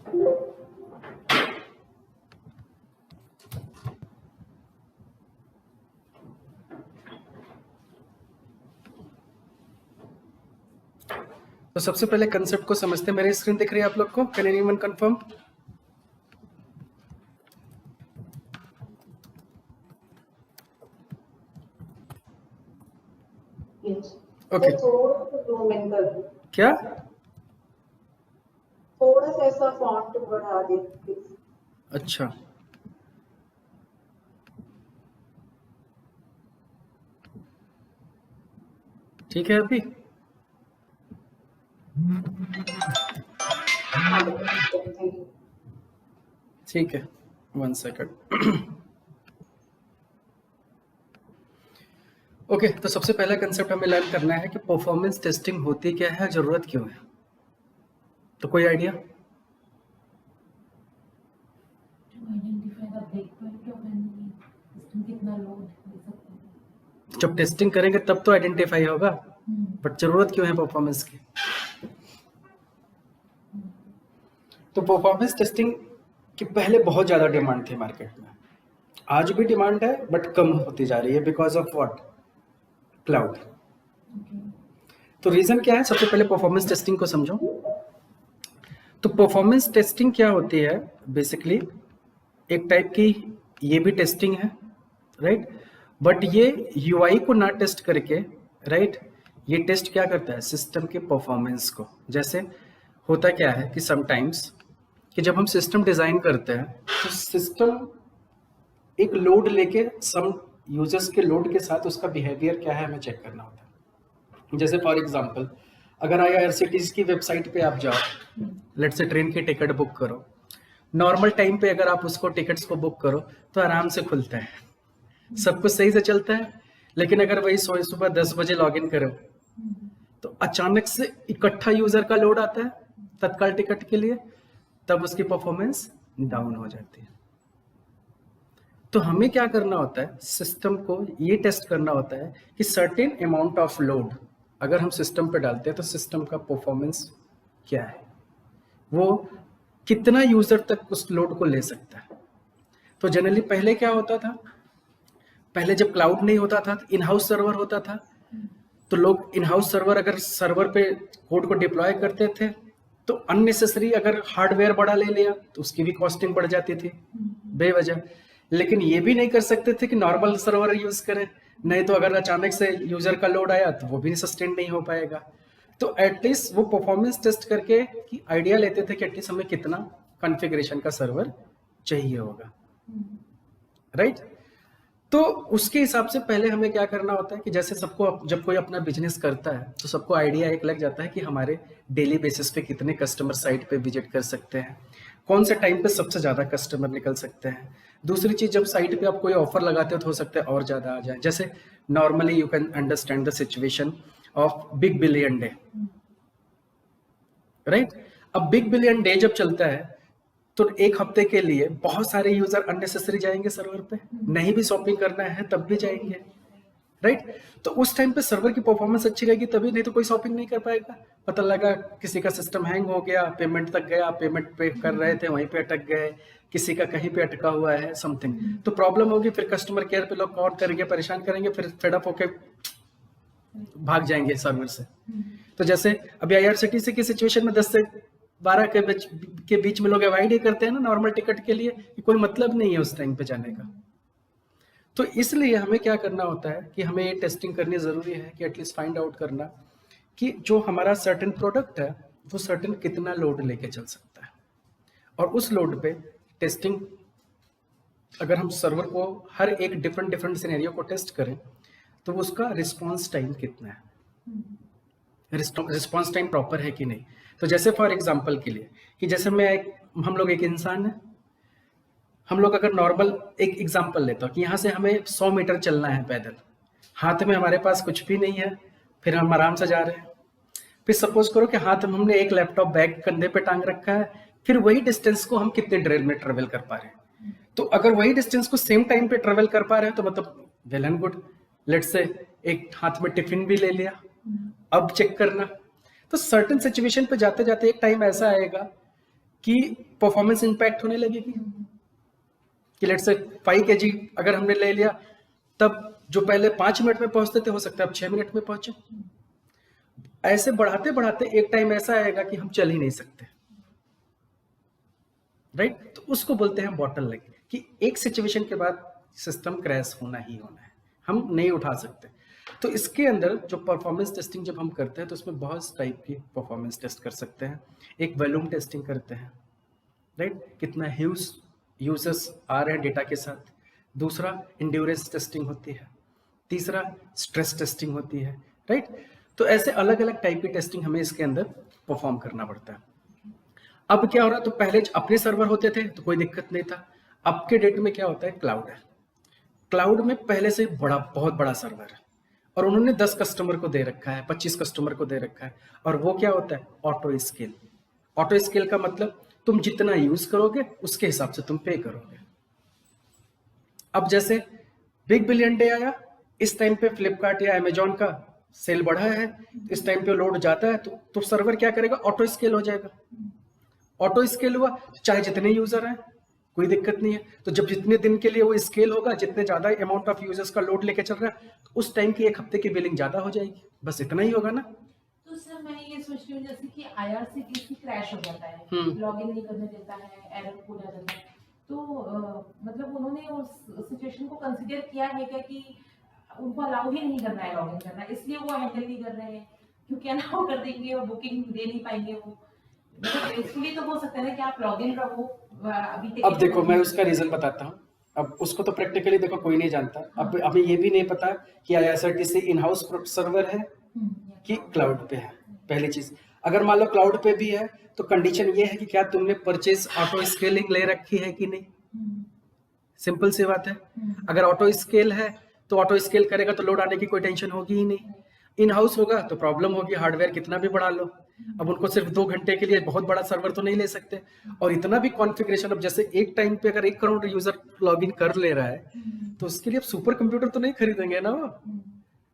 तो सबसे पहले कंसेप्ट को समझते हैं। मेरी स्क्रीन दिख रही है आप लोग को? Can anyone confirm? ओके, क्या थोड़ा सा ऐसा फॉन्ट बढ़ा दे प्लीज। अच्छा, ठीक है अभी? ठीक है, 1 सेकंड। ओके, तो सबसे पहला कंसेप्ट हमें लर्न करना है कि परफॉर्मेंस टेस्टिंग होती क्या है, जरूरत क्यों है। तो कोई आइडिया? जब टेस्टिंग करेंगे तब तो आइडेंटिफाई होगा, बट जरूरत क्यों है परफॉर्मेंस की? तो परफॉर्मेंस टेस्टिंग की पहले बहुत ज्यादा डिमांड थी मार्केट में, आज भी डिमांड है बट कम होती जा रही है बिकॉज ऑफ व्हाट? क्लाउड। तो रीजन क्या है? सबसे पहले परफॉर्मेंस टेस्टिंग को समझो। तो परफॉर्मेंस टेस्टिंग क्या होती है? बेसिकली एक टाइप की ये भी टेस्टिंग है, राइट? बट ये यूआई को ना टेस्ट करके, राइट, ये टेस्ट क्या करता है? सिस्टम के परफॉर्मेंस को। जैसे होता क्या है कि समटाइम्स कि जब हम सिस्टम डिजाइन करते हैं तो सिस्टम एक लोड लेके सम यूजर्स के लोड के साथ उसका बिहेवियर क्या है हमें चेक करना होता है। जैसे फॉर एग्जांपल, अगर आईआरसीटीसी की वेबसाइट पे आप जाओ, लेट से ट्रेन की टिकट बुक करो, नॉर्मल टाइम पे अगर आप उसको टिकट्स को बुक करो तो आराम से खुलता है, सब कुछ सही से चलता है। लेकिन अगर वही सुबह 10 बजे लॉग इन करो तो अचानक से इकट्ठा यूजर का लोड आता है तत्काल टिकट के लिए, तब उसकी परफॉर्मेंस डाउन हो जाती है। तो हमें क्या करना होता है? सिस्टम को ये टेस्ट करना होता है कि सर्टेन अमाउंट ऑफ लोड अगर हम सिस्टम पे डालते हैं तो सिस्टम का परफॉर्मेंस क्या है, वो कितना यूजर तक उस लोड को ले सकता है। तो जनरली पहले क्या होता था? पहले जब क्लाउड नहीं होता था, इन हाउस सर्वर होता था, तो लोग इन हाउस सर्वर अगर सर्वर पे कोड को डिप्लॉय करते थे तो अननेसेसरी अगर हार्डवेयर बड़ा ले लिया तो उसकी भी कॉस्टिंग बढ़ जाती थी बेवजह। लेकिन ये भी नहीं कर सकते थे कि नॉर्मल सर्वर यूज करें, नहीं तो अगर अचानक से यूजर का लोड आया तो वो भी सस्टेन नहीं हो पाएगा। तो एटलीस्ट वो परफॉर्मेंस टेस्ट करके कि आइडिया लेते थे कि एटलीस्ट हमें कितना कॉन्फ़िगरेशन का सर्वर चाहिए होगा, राइट? तो उसके हिसाब से पहले हमें क्या करना होता है कि जैसे सबको जब कोई अपना बिजनेस करता है तो सबको आइडिया एक लग जाता है कि हमारे डेली बेसिस पे कितने कस्टमर साइट पे विजिट कर सकते हैं, कौन से टाइम पे सबसे ज्यादा कस्टमर निकल सकते हैं। दूसरी चीज, जब साइट पे आप कोई ऑफर लगाते हो तो हो सकता है और ज्यादा आ जाए। जैसे normally you can understand the situation of big billion day, right? अब बिग बिलियन डे जब चलता है तो एक हफ्ते के लिए बहुत सारे यूजर अननेसेसरी जाएंगे सर्वर पे, नहीं भी शॉपिंग करना है तब भी जाएंगे, राइट? तो उस टाइम पे सर्वर की परफॉर्मेंस अच्छी रहेगी तभी, नहीं तो कोई शॉपिंग नहीं कर पाएगा। पता लगा किसी का सिस्टम हैंग हो गया, पेमेंट तक गया, पेमेंट पे कर रहे थे वहीं पे अटक गए, किसी का कहीं पे अटका हुआ है समथिंग, तो प्रॉब्लम होगी। फिर कस्टमर केयर पे लोग कॉल करेंगे, परेशान करेंगे, फिर फेड अप होके भाग जाएंगे सर्वर से। तो जैसे अभी आईआरसीटीसी की सिचुएशन में 10 से 12 के बीच में लोग अवॉइड ही करते हैं ना नॉर्मल टिकट के लिए, कि कोई मतलब नहीं है उस टाइम पे जाने का। तो इसलिए हमें क्या करना होता है कि हमें ये टेस्टिंग करनी जरूरी है कि एटलीस्ट फाइंड आउट करना कि जो हमारा सर्टेन प्रोडक्ट है वो सर्टेन कितना लोड लेके चल सकता है, और उस लोड पे टेस्टिंग अगर हम सर्वर को हर एक डिफरेंट सिनेरियो को टेस्ट करें तो उसका रिस्पॉन्स टाइम कितना है, रिस्पॉन्स टाइम प्रॉपर है कि नहीं। तो जैसे फॉर एग्जांपल के लिए कि जैसे हम लोग एक इंसान है, हम लोग अगर नॉर्मल एक एग्जांपल लेता हूँ कि यहाँ से हमें 100 मीटर चलना है पैदल, हाथ में हमारे पास कुछ भी नहीं है, फिर हम आराम से जा रहे हैं। फिर सपोज करो कि हाथ में हमने एक लैपटॉप बैग कंधे पे टांग रखा है, फिर वही डिस्टेंस को हम कितने देर में ट्रेवल कर पा रहे हैं। तो अगर वही डिस्टेंस को सेम टाइम पे ट्रेवल कर पा रहे हैं तो मतलब well and good. Let's say एक हाथ में टिफिन भी ले लिया, अब चेक करना। तो सर्टेन सिचुएशन पे जाते जाते एक टाइम ऐसा आएगा कि परफॉर्मेंस इंपैक्ट होने लगेगी कि लेट्स से 5 kg अगर हमने ले लिया, तब जो पहले 5 मिनट में पहुंचते थे हो सकता है अब 6 मिनट में पहुंचे। ऐसे बढ़ाते बढ़ाते एक टाइम ऐसा आएगा कि हम चल ही नहीं सकते, राइट? तो उसको बोलते हैं बॉटलनेक, कि एक सिचुएशन के बाद सिस्टम क्रैश होना ही होना है, हम नहीं उठा सकते। तो इसके अंदर जो परफॉर्मेंस टेस्टिंग जब हम करते हैं तो उसमें बहुत टाइप की परफॉर्मेंस टेस्ट कर सकते हैं। एक वॉल्यूम टेस्टिंग करते हैं, राइट? कितना ह्यूज यूजर्स आ रहे हैं डेटा के साथ। दूसरा इंड्योरेंस टेस्टिंग होती है। तीसरा स्ट्रेस टेस्टिंग होती है, राइट? तो ऐसे अलग अलग टाइप की टेस्टिंग हमें इसके अंदर परफॉर्म करना पड़ता है। अब क्या हो रहा है, तो पहले अपने सर्वर होते थे तो कोई दिक्कत नहीं था। अब के डेट में क्या होता है, क्लाउड है। क्लाउड में पहले से बहुत बड़ा सर्वर है और उन्होंने 10 कस्टमर को दे रखा है, 25 कस्टमर को दे रखा है, और वो क्या होता है, ऑटो स्केल। ऑटो स्केल का मतलब तुम जितना यूज करोगे उसके हिसाब से तुम पे करोगे। अब जैसे बिग बिलियन डे आया, इस टाइम पे फ्लिपकार्ट या अमेजॉन का सेल बढ़ा है, इस टाइम पे लोड जाता है तो सर्वर क्या करेगा, ऑटो स्केल हो जाएगा। ऑटो स्केल हुआ, चाहे जितने यूजर हैं कोई दिक्कत नहीं है। तो जब जितने दिन के लिए वो स्केल होगा, जितने ज्यादा अमाउंट ऑफ यूजर्स का लोड लेके चल रहा है, तो उस टाइम की एक हफ्ते की बिलिंग ज्यादा हो जाएगी, बस इतना ही होगा ना। तो सर मैं ये सोच रही हूँ जैसे कि IRCTC क्रैश हो जाता है, लॉगिन नहीं करने देता है, एरर कोड आ जाता है, तो मतलब उन्होंने उस सिचुएशन को कंसीडर किया है क्या कि उनको अलाउ ही नहीं करना है लॉगिन करना, इसलिए वो हैंडल नहीं कर रहे हैं? क्योंकि अलाउ कर देंगे और बुकिंग दे नहीं पाएंगे वो। मतलब इसलिए तो हो सकता है ना कि आप लॉगिन रहो अभी। अब देखो मैं उसका रीजन बताता हूँ। अब उसको तो प्रैक्टिकली देखो कोई नहीं जानता। अब हमें ये भी नहीं पता कि IRCTC इन हाउस सर्वर है कि क्लाउड पे है। पहली चीज, अगर मान लो क्लाउड पे भी है तो कंडीशन ये है कि क्या तुमने परचेज ऑटो स्केलिंग ले रखी है कि नहीं। सिंपल सी बात है। अगर ऑटो स्केल है तो ऑटो स्केल करेगा तो लोड आने की कोई टेंशन होगी ही नहीं। इन हाउस होगा तो प्रॉब्लम होगी, हार्डवेयर कितना भी बढ़ा लो। अब उनको सिर्फ 2 घंटे के लिए बहुत बड़ा सर्वर तो नहीं ले सकते, और इतना भी कॉन्फ़िगरेशन। अब जैसे एक टाइम पे अगर 1 करोड़ यूजर लॉगिन कर ले रहा है तो उसके लिए अब सुपर कंप्यूटर तो नहीं खरीदेंगे ना वो।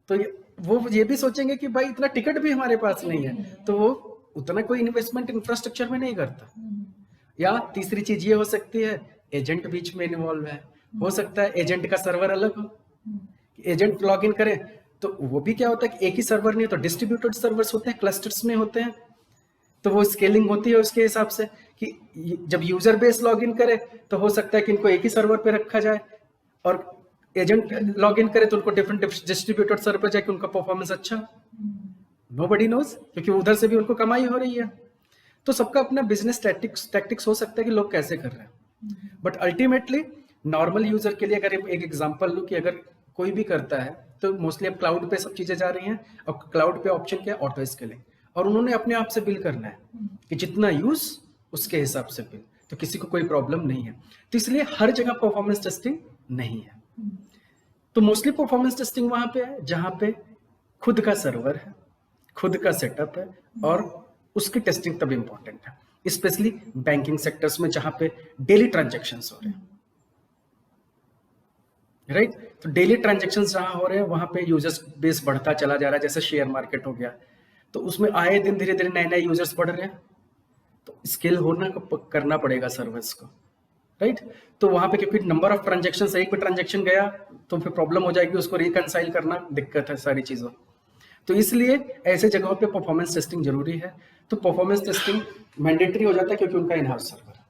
तो वो ये भी सोचेंगे कि भाई इतना टिकट भी हमारे पास नहीं है, तो वो उतना कोई इन्वेस्टमेंट इंफ्रास्ट्रक्चर में नहीं करता। या तीसरी चीज ये हो सकती है, एजेंट बीच में इन्वॉल्व है। हो सकता है एजेंट का सर्वर अलग हो, एजेंट लॉगिन करे तो वो भी क्या होता है कि एक ही सर्वर नहीं तो डिस्ट्रीब्यूटेड सर्वर्स होते हैं, क्लस्टर्स में होते हैं। तो वो स्केलिंग होती है उसके हिसाब से कि जब यूजर बेस लॉगिन करे तो हो सकता है कि इनको एक ही सर्वर पे रखा जाए, और एजेंट लॉगिन करे तो उनको डिफरेंट डिस्ट्रीब्यूटेड सर्वर पर जाके उनका परफॉर्मेंस अच्छा। नोबडी नोज, क्योंकि उधर से भी उनको कमाई हो रही है। तो सबका अपना बिजनेस टैक्टिक्स हो सकता है कि लोग कैसे कर रहे हैं, बट अल्टीमेटली नॉर्मल यूजर के लिए अगर एक एग्जांपल लूं कि अगर कोई भी करता है तो मोस्टली अब क्लाउड पे सब चीजें जा रही हैं, और क्लाउड पे ऑप्शन क्या है, ऑटो स्केलिंग, और उन्होंने अपने आप से बिल करना है कि जितना यूज उसके हिसाब से बिल, तो किसी को कोई प्रॉब्लम नहीं है। तो इसलिए हर जगह परफॉर्मेंस टेस्टिंग नहीं है। तो मोस्टली परफॉर्मेंस टेस्टिंग वहां पे है जहां पे खुद का सर्वर है, खुद का सेटअप है, और उसकी टेस्टिंग तब इंपॉर्टेंट है, स्पेशली बैंकिंग सेक्टर्स में जहां पे डेली ट्रांजैक्शंस हो रहे हैं, राइट? तो डेली ट्रांजैक्शंस जहां हो रहे हैं वहां पे यूजर्स बेस बढ़ता चला जा रहा है। जैसे शेयर मार्केट हो गया, तो उसमें आए दिन धीरे धीरे नए नए यूजर्स बढ़ रहे हैं, तो स्केल होना करना पड़ेगा सर्वर्स को, राइट? तो वहां पे क्योंकि नंबर ऑफ ट्रांजैक्शंस, एक भी ट्रांजैक्शन गया तो फिर प्रॉब्लम हो जाएगी, उसको रिकंसाइल करना दिक्कत है सारी चीजों। तो इसलिए ऐसे जगहों पे परफॉर्मेंस टेस्टिंग जरूरी है। तो परफॉर्मेंस टेस्टिंग मैंडेटरी हो जाता है क्योंकि उनका इन हाउस सर्वर है,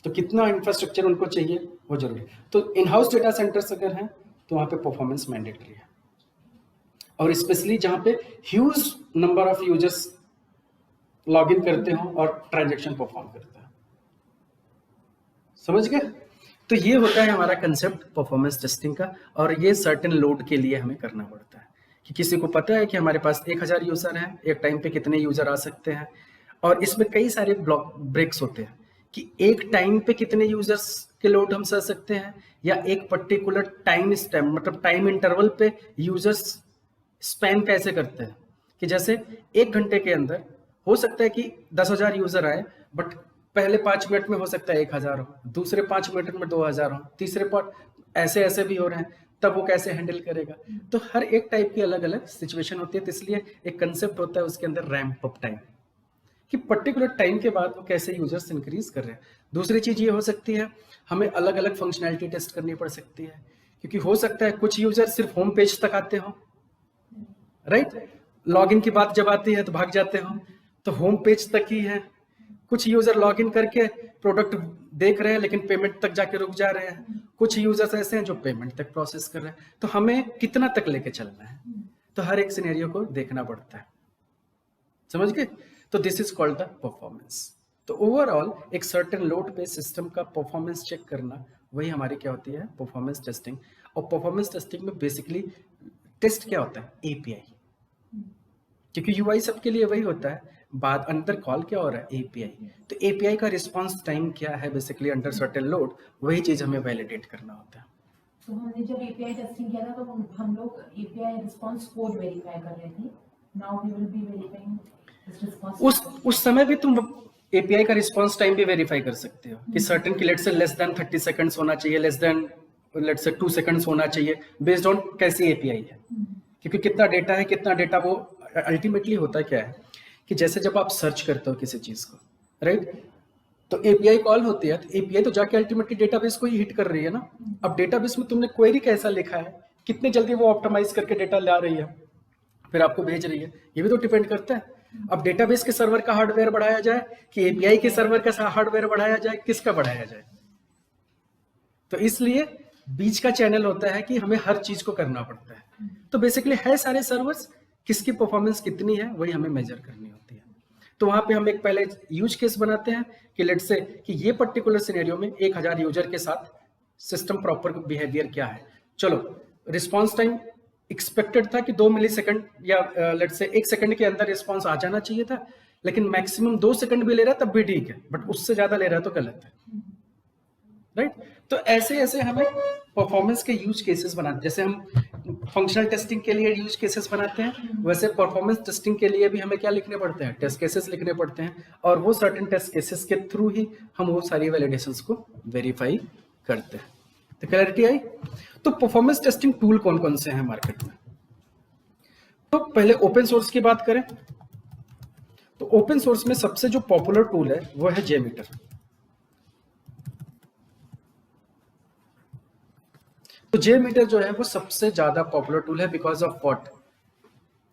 तो कितना इंफ्रास्ट्रक्चर उनको चाहिए वो जरूरी है। तो इन हाउस डेटा सेंटर्स अगर हैं तो वहां पे परफॉर्मेंस मैंडेटरी है, और स्पेशली जहां पे huge number of users login करते हो और ट्रांजैक्शन परफॉर्म करते हैं। समझ गए? तो ये होता है हमारा कंसेप्ट परफॉर्मेंस टेस्टिंग का, और ये सर्टेन लोड के लिए हमें करना पड़ता है कि किसी को पता है कि हमारे पास 1000 यूजर हैं, एक टाइम पे कितने यूजर आ सकते हैं, और इसमें कई सारे ब्लॉक ब्रेक्स होते हैं कि एक टाइम पे कितने यूजर्स के लोड हम सह सकते हैं, या एक पर्टिकुलर टाइम स्टैम्प मतलब टाइम इंटरवल पे यूजर्स स्पैन कैसे करते हैं। कि जैसे 1 घंटे के अंदर हो सकता है कि 10,000 यूजर आए, बट पहले 5 मिनट में हो सकता है 1000 हो, दूसरे 5 मिनट में 2000 हो, तीसरे पर ऐसे भी हो रहे हैं, तब वो कैसे हैंडल करेगा। तो हर एक टाइप की अलग अलग सिचुएशन होती है, तो इसलिए एक कंसेप्ट होता है उसके अंदर रैंप अप टाइम, कि पर्टिकुलर टाइम के बाद वो कैसे यूजर्स इंक्रीज कर रहे हैं। दूसरी चीज ये हो सकती है, हमें अलग अलग फंक्शनैलिटी टेस्ट करनी पड़ सकती है, क्योंकि हो सकता है कुछ यूजर सिर्फ होम पेज तक आते हो, राइट, लॉगिन की बात जब आती है तो भाग जाते हो, तो होम पेज तक ही है। कुछ यूजर लॉगिन करके प्रोडक्ट देख रहे हैं लेकिन पेमेंट तक जाके रुक जा रहे हैं। कुछ यूजर्स ऐसे हैं जो पेमेंट तक प्रोसेस कर रहे हैं। तो हमें कितना तक लेके चलना है, तो हर एक सिनेरियो को देखना पड़ता है, समझ गए। तो this is called the performance. तो ओवरऑल एक सर्टेन लोड पे सिस्टम का परफॉर्मेंस चेक करना, वही हमारी क्या होती है, परफॉर्मेंस टेस्टिंग। और परफॉर्मेंस टेस्टिंग में बेसिकली टेस्ट क्या होता है, एपीआई, क्योंकि यूआई सबके लिए वही होता है। बाद अंदर कॉल क्या हो रहा है, एपीआई। तो एपीआई का रिस्पांस टाइम क्या है, बेसिकली अंडर सर्टेन लोड, वही चीज हमें वैलिडेट करना होता है। तो हमने जब एपीआई टेस्टिंग किया था तो हम लोग एपीआई रिस्पांस कोड वेरीफाई कर रहे थे। Now we will be verifying this response. उस समय भी तुम एपीआई का रिस्पांस टाइम भी वेरीफाई कर सकते हो कि सर्टेन की लेट से लेस देन 30 सेकंड्स होना चाहिए, लेस देन लेट से 2 सेकंड्स होना चाहिए, बेस्ड ऑन कैसी एपीआई है। क्योंकि कितना डेटा है, कितना डेटा, वो अल्टीमेटली होता क्या है कि जैसे जब आप सर्च करते हो किसी चीज को, राइट, तो एपीआई कॉल होती है, तो एपीआई तो जाके अल्टीमेटली डेटाबेस को ही हिट कर रही है ना। अब डेटाबेस में तुमने क्वेरी कैसा लिखा है, कितने जल्दी वो ऑप्टिमाइज करके डेटा ला रही है, फिर आपको भेज रही है, ये भी तो डिपेंड करता है। अब डेटाबेस के सर्वर का हार्डवेयर बढ़ाया जाए कि एपीआई के सर्वर का हार्डवेयर बढ़ाया जाए, किसका बढ़ाया जाए। तो इसलिए बीच का चैनल होता है कि हमें हर चीज को करना पड़ता है। तो बेसिकली है सारे सर्वर्स, किसकी परफॉर्मेंस कितनी है वही हमें मेजर करनी होती है। तो वहां पे हम एक पहले यूज केस बनाते हैं कि लेट से कि ये पर्टिकुलर सिनेरियो में 1000 यूजर के साथ सिस्टम प्रॉपर बिहेवियर क्या है। चलो, रिस्पांस टाइम एक्सपेक्टेड था कि 2 मिलीसेकंड या लेट से 1 सेकंड के अंदर रिस्पांस आ जाना चाहिए था, लेकिन मैक्सिमम 2 सेकंड भी ले रहा है तब भी ठीक है, बट उससे ज्यादा ले रहा है तो गलत है, राइट। तो ऐसे ऐसे हमें परफॉर्मेंस के यूज केसेस बनाते, जैसे हम फंक्शनल टेस्टिंग के लिए यूज केसेस बनाते हैं, वैसे परफॉर्मेंस टेस्टिंग के लिए भी हमें क्या लिखने पड़ते हैं, टेस्ट केसेस लिखने पड़ते हैं। और वो सर्टेन टेस्ट केसेस के थ्रू ही हम वो सारी वैलिडेशंस को वेरीफाई करते हैं। तो क्लैरिटी आई। तो परफॉर्मेंस टेस्टिंग टूल कौन कौन से हैं मार्केट में। तो पहले ओपन सोर्स की बात करें तो ओपन सोर्स में सबसे जो पॉपुलर टूल है वो है जेमीटर। तो जेमीटर जो है वो सबसे ज्यादा पॉपुलर टूल है बिकॉज ऑफ व्हाट,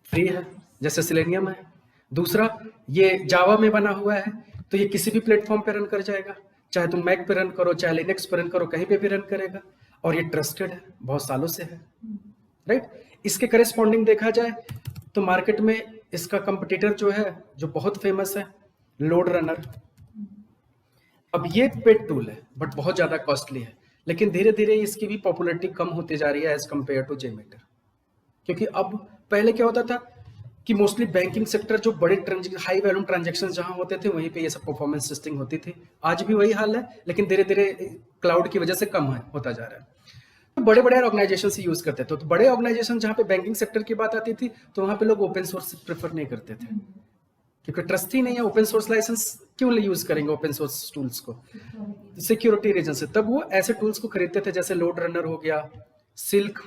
फ्री है, जैसे सिलेनियम है। दूसरा, ये जावा में बना हुआ है, तो ये किसी भी प्लेटफॉर्म पे रन कर जाएगा, चाहे तुम मैक पे रन करो, चाहे लिनक्स पे रन करो, कहीं पे भी रन करेगा। और ये ट्रस्टेड है, बहुत सालों से है, राइट। इसके करेस्पॉन्डिंग देखा जाए तो मार्केट में इसका कंपटीटर जो है, जो बहुत फेमस है, लोड रनर। अब ये पेड टूल है बट बहुत ज्यादा कॉस्टली है, लेकिन धीरे धीरे इसकी भी पॉपुलैरिटी कम होती जा रही है एज कंपेयर टू जेमीटर। क्योंकि अब पहले क्या होता था कि मोस्टली बैंकिंग सेक्टर, जो बड़े हाई वैल्यूम ट्रांजैक्शंस जहां होते थे वहीं पे ये सब परफॉर्मेंस टेस्टिंग होती थी। आज भी वही हाल है, लेकिन धीरे धीरे क्लाउड की वजह से कम होता जा रहा है। तो बड़े बड़े ऑर्गेनाइजेशन से यूज करते थे। तो बड़े ऑर्गेनाइजेशन जहाँ पे बैंकिंग सेक्टर की बात आती थी तो वहां पे लोग ओपन सोर्स प्रेफर नहीं करते थे, क्योंकि ट्रस्ट ही नहीं है। ओपन सोर्स लाइसेंस क्यों यूज करेंगे ओपन सोर्स टूल्स को, सिक्योरिटी रीजन से। तब वो ऐसे टूल्स को खरीदते थे जैसे लोड रनर हो गया, सिल्क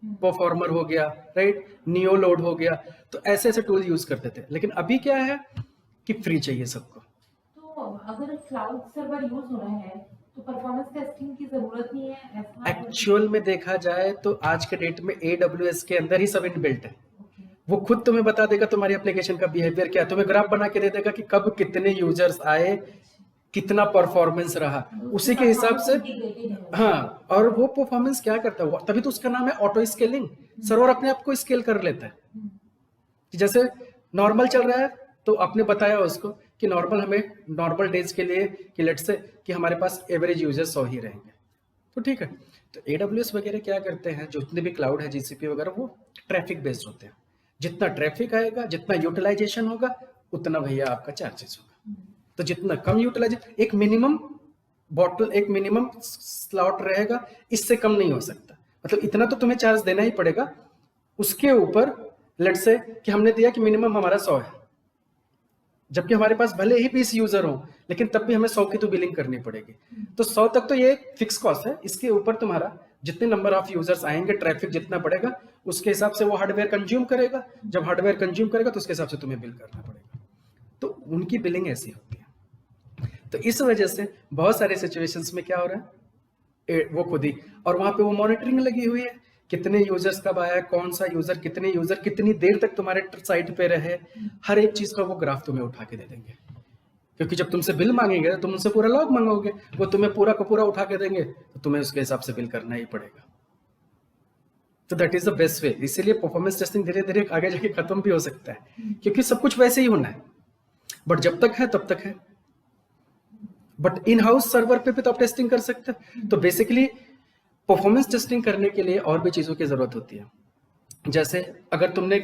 परफॉर्मर हो गया, राइट, नियो लोड हो गया। तो ऐसे ऐसे टूल यूज करते थे। लेकिन अभी क्या है कि फ्री चाहिए सबको। तो अगर क्लाउड सर्वर यूज हो रहा है तो परफॉर्मेंस टेस्टिंग की जरूरत नहीं है ऐसा? एक्चुअल में देखा जाए तो आज के डेट में AWS के अंदर ही सब इनबिल्ट है। वो खुद तुम्हें बता देगा तुम्हारी एप्लीकेशन का बिहेवियर क्या है, तुम्हें ग्राफ बना के दे देगा कि कब कितने यूजर्स आए, कितना परफॉर्मेंस रहा, उसी के हिसाब से। हाँ, और वो परफॉर्मेंस क्या करता है, तभी तो उसका नाम है ऑटो स्केलिंग। सर्वर अपने आप को स्केल कर लेता है। जैसे नॉर्मल चल रहा है तो आपने बताया उसको कि नॉर्मल हमें नॉर्मल डेज के लिए कि लेट से कि हमारे पास एवरेज यूजर्स 100 ही रहेंगे, तो ठीक है। तो AWS वगैरह क्या करते हैं, जो जितने भी क्लाउड है, GCP वगैरह, वो ट्रैफिक बेस्ड होते हैं। जितना ट्रैफिक आएगा, जितना यूटिलाइजेशन होगा, उतना भैया आपका चार्जेस होगा। तो जितना कम यूटिलाइजेशन, एक मिनिमम स्लॉट रहेगा, इससे कम नहीं हो सकता। मतलब इतना तो तुम्हें चार्ज देना ही पड़ेगा। उसके ऊपर लेट से कि हमने दिया कि मिनिमम हमारा 100 है, जबकि हमारे पास भले ही 20 यूजर हो, लेकिन तब भी हमें 100 की तो बिलिंग करनी पड़ेगी। तो 100 तक तो ये फिक्स कॉस्ट है। इसके ऊपर तुम्हारा जितने नंबर ऑफ यूजर्स आएंगे, ट्रैफिक जितना बढ़ेगा, उसके हिसाब से वो हार्डवेयर कंज्यूम करेगा। जब हार्डवेयर कंज्यूम करेगा तो उसके हिसाब से तुम्हें बिल करना पड़ेगा। तो उनकी बिलिंग ऐसी होती है। तो इस वजह से बहुत सारे सिचुएशंस में क्या हो रहा है, वो खुद ही, और वहां पे वो मॉनिटरिंग लगी हुई है, कितने यूजर्स कब आया, कौन सा यूजर, कितने यूजर कितनी देर तक तुम्हारे साइट पे रहे, हर एक चीज का वो ग्राफ तुम्हें उठा के दे देंगे। क्योंकि जब तुमसे बिल मांगेंगे तो तुम उनसे पूरा लॉग मांगोगे, वो तुम्हें पूरा का पूरा उठा के देंगे, तो तुम्हें उसके हिसाब से बिल करना ही पड़ेगा। तो that is the best way. इसीलिए परफॉर्मेंस टेस्टिंग धीरे धीरे आगे जाके खत्म भी हो सकता है, क्योंकि सब कुछ वैसे ही होना है, बट जब तक है तब तक है। बट इन हाउस सर्वर पे भी तो आप टेस्टिंग कर सकते हैं। तो बेसिकली परफॉर्मेंस टेस्टिंग करने के लिए और भी चीजों की जरूरत होती है। जैसे अगर तुमने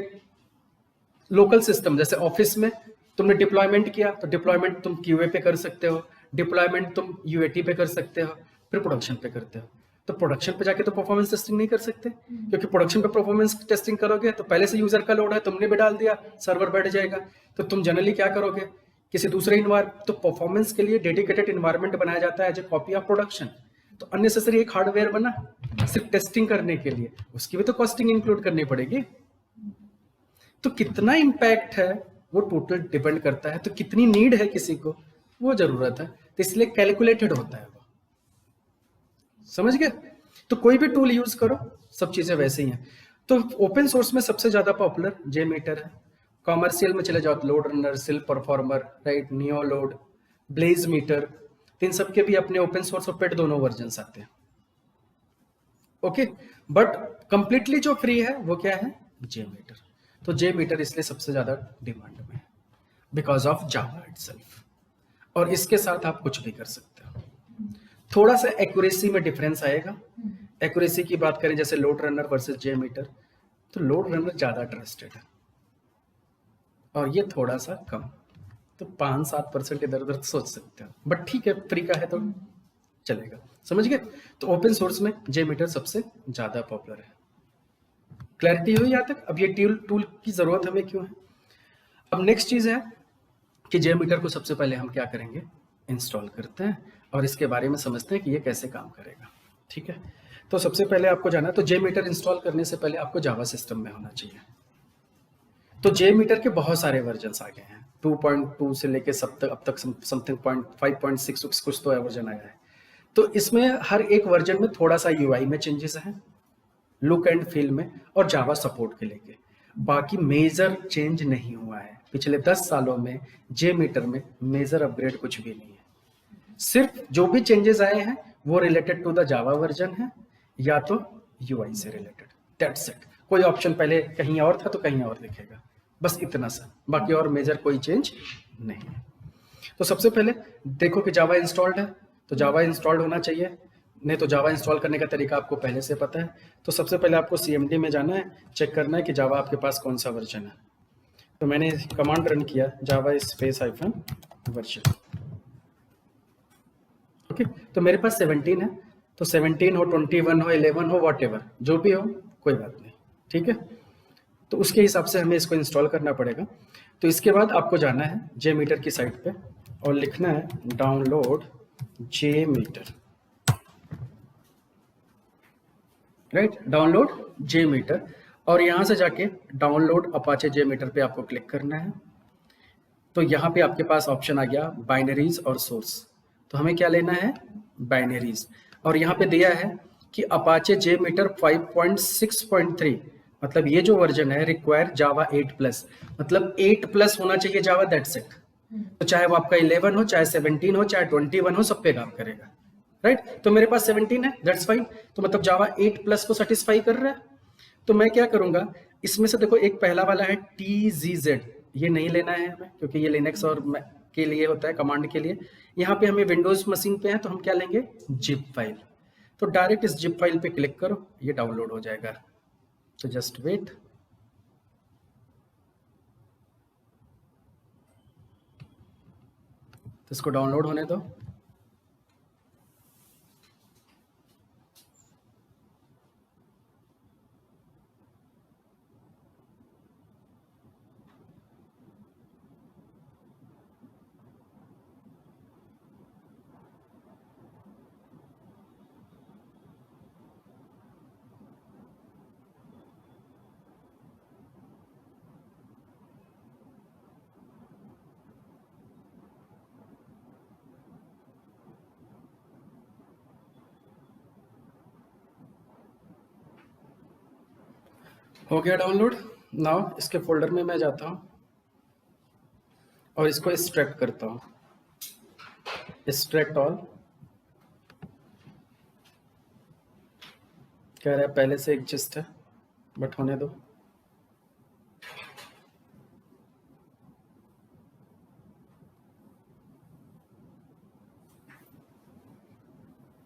लोकल सिस्टम, जैसे ऑफिस में तुमने डिप्लॉयमेंट किया, तो डिप्लॉयमेंट तुम क्यूए पे कर सकते हो, डिप्लॉयमेंट तुम यूएटी पे कर सकते हो, फिर प्रोडक्शन पे करते हो। तो प्रोडक्शन पे जाके तो परफॉर्मेंस टेस्टिंग नहीं कर सकते, क्योंकि प्रोडक्शन पे परफॉर्मेंस टेस्टिंग करोगे तो पहले से यूजर का लोड है, तुमने भी डाल दिया, सर्वर बैठ जाएगा। तो तुम जनरली क्या करोगे, किसी दूसरे इन्वायरमेंट, तो परफॉर्मेंस के लिए डेडिकेटेड इन्वायरमेंट बनाया जाता है as a copy of production. तो अननेसेसरी एक हार्डवेयर बना सिर्फ टेस्टिंग करने के लिए, उसकी भी तो कॉस्टिंग इंक्लूड करनी पड़ेगी। तो कितना इम्पैक्ट है वो टोटल डिपेंड करता है, तो कितनी नीड है किसी को, वो जरूरत है, तो इसलिए कैलकुलेटेड होता है वो। समझ गए? तो कोई भी टूल यूज करो, सब चीजें वैसे ही हैं। तो ओपन सोर्स में सबसे ज्यादा पॉपुलर जेमीटर है। कॉमर्शियल में चले जाओ तो load runner, silk performer, right, neo load, blaze meter, इन सबके भी अपने ओपन सोर्स और पेड दोनों वर्जन आते हैं। ओके, बट कंप्लीटली जो फ्री है वो क्या है, जेमीटर। तो जेमीटर इसलिए सबसे ज्यादा डिमांड में है बिकॉज ऑफ जावा इटसेल्फ, और इसके साथ आप कुछ भी कर सकते हो। थोड़ा सा एक्यूरेसी में डिफरेंस आएगा। एक्यूरेसी की बात करें जैसे लोड रनर वर्सेस जेमीटर, तो लोड रनर ज्यादा ट्रस्टेड है और ये थोड़ा सा कम, तो 5-7% इधर उधर सोच सकते हो, बट ठीक है, फ्री का है तो चलेगा। समझ गए? तो ओपन सोर्स में जेमीटर सबसे ज्यादा पॉपुलर है। क्लैरिटी हुई यहाँ तक? अब ये टूल की जरूरत हमें क्यों है। अब नेक्स्ट चीज है कि जेमीटर को सबसे पहले हम क्या करेंगे, इंस्टॉल करते हैं और इसके बारे में समझते हैं कि ये कैसे काम करेगा। ठीक है, तो सबसे पहले आपको जाना है, तो जेमीटर इंस्टॉल करने से पहले आपको जावा सिस्टम में होना चाहिए। तो जेमीटर के बहुत सारे वर्जन आ गए हैं, 2.2 से लेके अब तक समथिंग 5.6 कुछ तो वर्जन आया है। तो इसमें हर एक वर्जन में थोड़ा सा यूआई में चेंजेस हैं, लुक एंड फील में, और जावा सपोर्ट के लेके। बाकी मेजर चेंज नहीं हुआ है पिछले 10 सालों में। जेमीटर में मेजर अपग्रेड कुछ भी नहीं है। सिर्फ जो भी चेंजेस आए हैं वो related to the Java version है या तो यूआई से रिलेटेड, दैट्स इट। कोई ऑप्शन पहले कहीं और था तो कहीं और दिखेगा, बस इतना सा, बाकी और मेजर कोई चेंज नहीं है। तो सबसे पहले देखो कि जावा इंस्टॉल्ड है, तो जावा इंस्टॉल्ड होना चाहिए, नहीं तो जावा इंस्टॉल करने का तरीका आपको पहले से पता है। तो सबसे पहले आपको सीएमडी में जाना है, चेक करना है कि जावा आपके पास कौन सा वर्जन है। तो मैंने कमांड रन किया Java space hyphen version. Okay, तो मेरे पास 17 है, तो 17 हो, 21 हो, 11 हो, वॉट जो भी हो, कोई बात नहीं। ठीक है, तो उसके हिसाब से हमें इसको इंस्टॉल करना पड़ेगा। तो इसके बाद आपको जाना है जेमीटर की साइट पे और लिखना है डाउनलोड जेमीटर, राइट, डाउनलोड जेमीटर, और यहाँ से जाके डाउनलोड अपाचे जेमीटर पे आपको क्लिक करना है। तो यहाँ पे आपके पास ऑप्शन आ गया बाइनरीज और सोर्स, तो हमें क्या लेना है, बाइनरीज, और यहाँ पे दिया है कि अपाचे जेमीटर 5.6.3, मतलब ये जो वर्जन है रिक्वायर जावा 8+, मतलब 8+ होना चाहिए जावा, दैट्स इट। तो चाहे वो आपका 11 हो, चाहे 17 हो, चाहे 21 हो, सब पे काम करेगा, राइट। तो मेरे पास 17 है, दैट्स फाइन, तो मतलब जावा 8+ को सेटिस्फाई कर रहा है। तो मैं क्या करूंगा, इसमें से देखो एक पहला वाला है TZZ, ये नहीं लेना है हमें क्योंकि ये लिनक्स और के लिए होता है, कमांड के लिए। यहाँ पे हमें विंडोज मशीन पे है तो हम क्या लेंगे, जिप फाइल। तो डायरेक्ट इस जिप फाइल पे क्लिक करो, ये डाउनलोड हो जाएगा। तो जस्ट वेट, तो इसको डाउनलोड होने दो। हो गया डाउनलोड। नाउ इसके फोल्डर में मैं जाता हूँ और इसको एक्सट्रैक्ट करता हूँ, एक्सट्रैक्ट ऑल। कह रहा है पहले से एग्जिस्ट है, बट होने दो।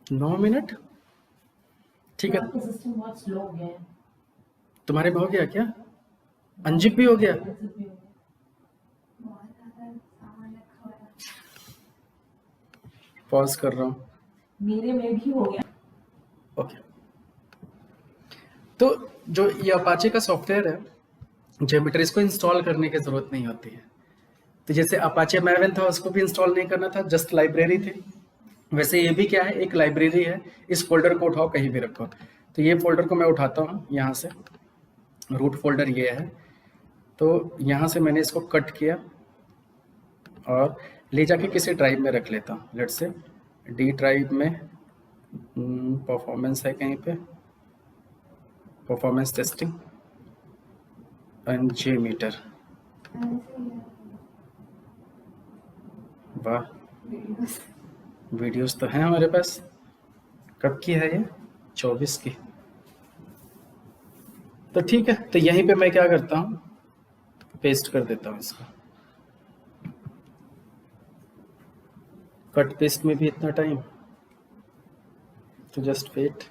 नौ मिनट ठीक है। आपका सिस्टम बहुत स्लो हो गया है। तुम्हारे में हो गया क्या? अंजिप भी हो गया? पॉज कर रहा हूँ। मेरे में भी हो गया। ओके, तो जो ये अपाचे का सॉफ्टवेयर है जेमीटर, इसको इंस्टॉल करने की जरूरत नहीं होती है। तो जैसे अपाचे मैवन था उसको भी इंस्टॉल नहीं करना था, जस्ट लाइब्रेरी थी। वैसे ये भी क्या है, एक लाइब्रेरी है। इस फोल्डर को उठाओ, कहीं भी रखो। तो ये फोल्डर को मैं उठाता हूँ यहाँ से, रूट फोल्डर ये है। तो यहाँ से मैंने इसको कट किया और ले जाके किसी ड्राइव में रख लेता हूँ। लेट्स से डी ड्राइव में परफॉर्मेंस है कहीं पे, परफॉर्मेंस टेस्टिंग एंड जेमीटर। वाह, वीडियोस तो हैं हमारे पास। कब की है ये? 24 की। तो ठीक है, तो यहीं पे मैं क्या करता हूँ, पेस्ट कर देता हूँ इसको। कट पेस्ट में भी इतना टाइम, तो जस्ट वेट।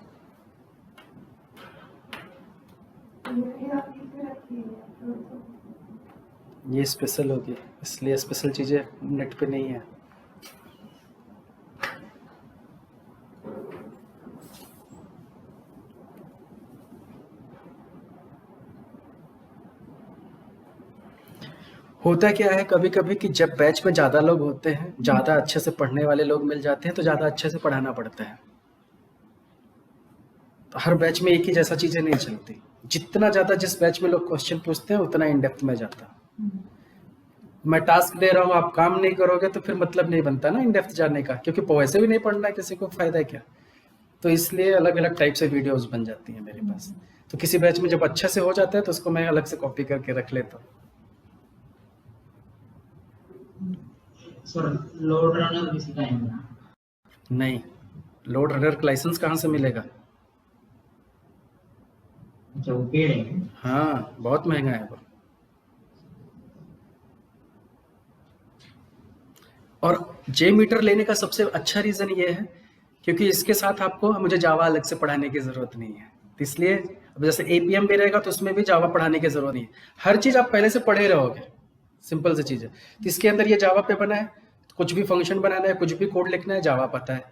ये स्पेशल होगी, इसलिए स्पेशल चीजें नेट पे नहीं है। होता क्या है कभी कभी कि जब बैच में ज़्यादा लोग होते हैं, ज़्यादा अच्छे से पढ़ने वाले लोग मिल जाते हैं, तो ज़्यादा अच्छे से पढ़ाना पड़ता है। तो हर बैच में एक ही जैसा चीज़ें नहीं चलती। जितना ज़्यादा जिस बैच में लोग क्वेश्चन पूछते हैं उतना इन डेप्थ में जाता। मैं टास्क दे रहा हूँ, आप काम नहीं करोगे तो फिर मतलब नहीं बनता ना इन डेप्थ जाने का, क्योंकि वैसे भी नहीं पढ़ना है, किसी को फायदा है क्या। तो इसलिए अलग अलग टाइप से वीडियोस बन जाती हैं मेरे पास। तो किसी बैच में जब अच्छे से हो जाता है तो उसको मैं अलग से कॉपी करके रख लेता हूँ। सर लोड रनर भी सिखाएंगे? नहीं, लोड रनर का लाइसेंस कहाँ से मिलेगा? अच्छा, वो पेड़ है? हाँ, बहुत महंगा है वो। और जे मीटर लेने का सबसे अच्छा रीजन ये है क्योंकि इसके साथ आपको मुझे जावा अलग से पढ़ाने की जरूरत नहीं है। तो इसलिए अब जैसे एपीएम भी रहेगा तो उसमें भी जावा पढ़ाने की जरूरत नहीं है। हर चीज आप पहले से पढ़े रहोगे, सिंपल सी चीज है। तो इसके अंदर ये जावा पे बना है, कुछ भी फंक्शन बनाना है, कुछ भी कोड लिखना है, जावा पता है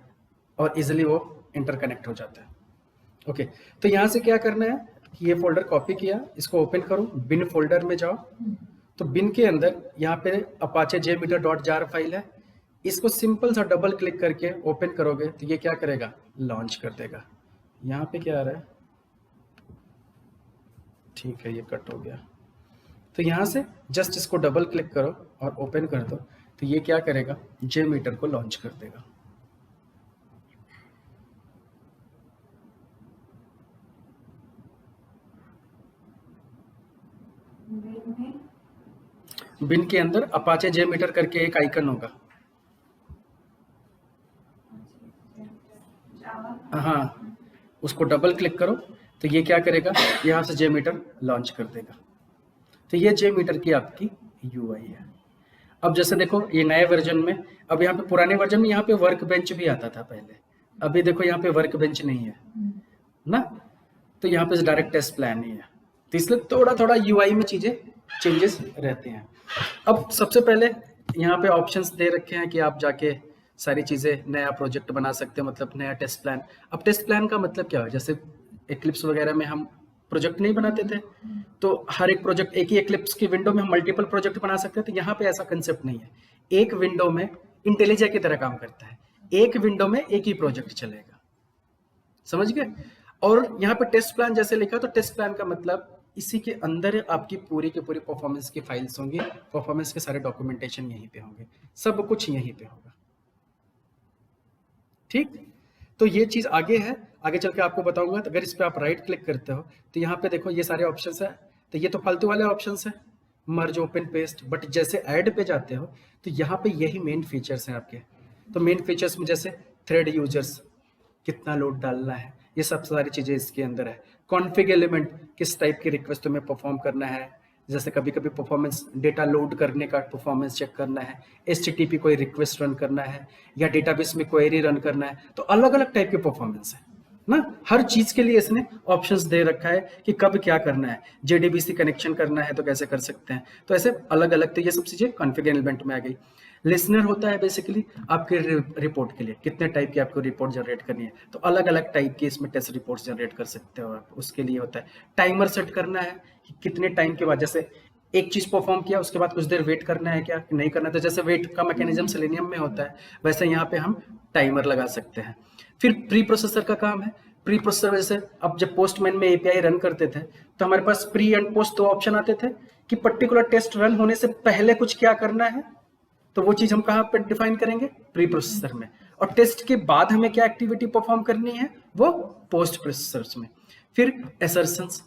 और इजिली वो इंटरकनेक्ट हो जाता है। ओके, तो यहाँ से क्या करना है कि ये फोल्डर कॉपी किया, इसको ओपन करो, बिन फोल्डर में जाओ। तो बिन के अंदर यहाँ पे अपाचे jmeter.jar फाइल है, इसको सिंपल सा डबल क्लिक करके ओपन करोगे तो ये क्या करेगा, लॉन्च कर देगा। यहाँ पे क्या आ रहा है, ठीक है ये कट हो गया। तो यहाँ से जस्ट इसको डबल क्लिक करो और ओपन कर दो, तो ये क्या करेगा, जेमीटर को लॉन्च कर देगा। बिन के अंदर अपाचे जेमीटर करके एक आइकन होगा। हाँ, उसको डबल क्लिक करो तो ये क्या करेगा, यहाँ से जेमीटर लॉन्च कर देगा। तो ये जेमीटर की आपकी यूआई है। अब जैसे देखो ये नए वर्जन में, अब यहाँ पे पुराने वर्जन में यहाँ पे वर्क बेंच भी आता था पहले, अभी देखो यहाँ पे वर्क बेंच नहीं है ना, तो यहाँ पे डायरेक्ट टेस्ट प्लान ही है। तो इसलिए थोड़ा थोड़ा यूआई में चीजें चेंजेस रहते हैं। अब सबसे पहले यहाँ पे ऑप्शंस दे रखे हैं कि आप जाके सारी चीजें नया प्रोजेक्ट बना सकते हैं, मतलब नया टेस्ट प्लान। अब टेस्ट प्लान का मतलब क्या है, जैसे एक्लिप्स वगैरह में हम प्रोजेक्ट नहीं बनाते थे, तो हर एक प्रोजेक्ट, एक ही एक्लिप्स की विंडो में हम मल्टीपल प्रोजेक्ट बना सकते हैं। तो यहाँ पे ऐसा कंसेप्ट नहीं है, एक विंडो में इंटेलिजा की तरह काम करता है, एक विंडो में एक ही प्रोजेक्ट चलेगा, समझ गए। और यहाँ पे टेस्ट प्लान जैसे लिखा, तो टेस्ट प्लान का मतलब इसी के अंदर आपकी पूरी की पूरी परफॉर्मेंस की फाइल्स होंगी, परफॉर्मेंस के सारे डॉक्यूमेंटेशन यहीं पे होंगे, सब कुछ यहीं पे होगा। ठीक, तो ये चीज आगे है। आगे चल के आपको बताऊंगा। तो अगर इस पर आप राइट क्लिक करते हो तो यहाँ पे देखो ये सारे ऑप्शंस है। तो ये तो फालतू वाले ऑप्शंस हैं, मर्ज, ओपन, पेस्ट। बट जैसे ऐड पे जाते हो तो यहाँ पे यही मेन फीचर्स हैं आपके। तो मेन फीचर्स में जैसे थ्रेड यूजर्स, कितना लोड डालना है, ये सब सारी चीज़ें इसके अंदर है। कॉन्फ़िग एलिमेंट, किस टाइप की रिक्वेस्ट तुम्हें परफॉर्म करना है, जैसे कभी कभी परफॉर्मेंस, डेटा लोड करने का परफॉर्मेंस चेक करना है, HTTP कोई रिक्वेस्ट रन करना है या डेटाबेस में क्वेरी रन करना है, तो अलग अलग टाइप के परफॉर्मेंस है ना। हर चीज के लिए इसने ऑप्शंस दे रखा है कि कब क्या करना है। JDBC कनेक्शन करना है तो कैसे कर सकते हैं, तो ऐसे अलग अलग। तो ये सब चीजें कॉन्फ़िग एलिमेंट में आ गई। लिसनर होता है बेसिकली आपके रिपोर्ट के लिए, कितने टाइप की आपको रिपोर्ट जनरेट करनी है, तो अलग अलग टाइप की इसमें टेस्ट रिपोर्ट्स जनरेट कर सकते हो आप, उसके लिए होता है। टाइमर सेट करना है कि कितने टाइम के बाद, जैसे एक चीज परफॉर्म किया उसके बाद कुछ देर वेट करना है क्या, नहीं करना। तो जैसे वेट का मैकेनिज्म सेलेनियम में होता है, वैसे यहाँ पे हम टाइमर लगा सकते हैं। फिर प्री प्रोसेसर का काम है। प्री प्रोसेसर जैसे अब जब पोस्टमैन में API रन करते थे तो हमारे पास प्री एंड पोस्ट दो ऑप्शन आते थे कि पर्टिकुलर टेस्ट रन होने से पहले कुछ क्या करना है, तो वो चीज हम कहाँ पर डिफाइन करेंगे, प्री प्रोसेसर में। और टेस्ट के बाद हमें क्या एक्टिविटी परफॉर्म करनी है, वो पोस्ट प्रोसेसर में। फिर एसर्शंस,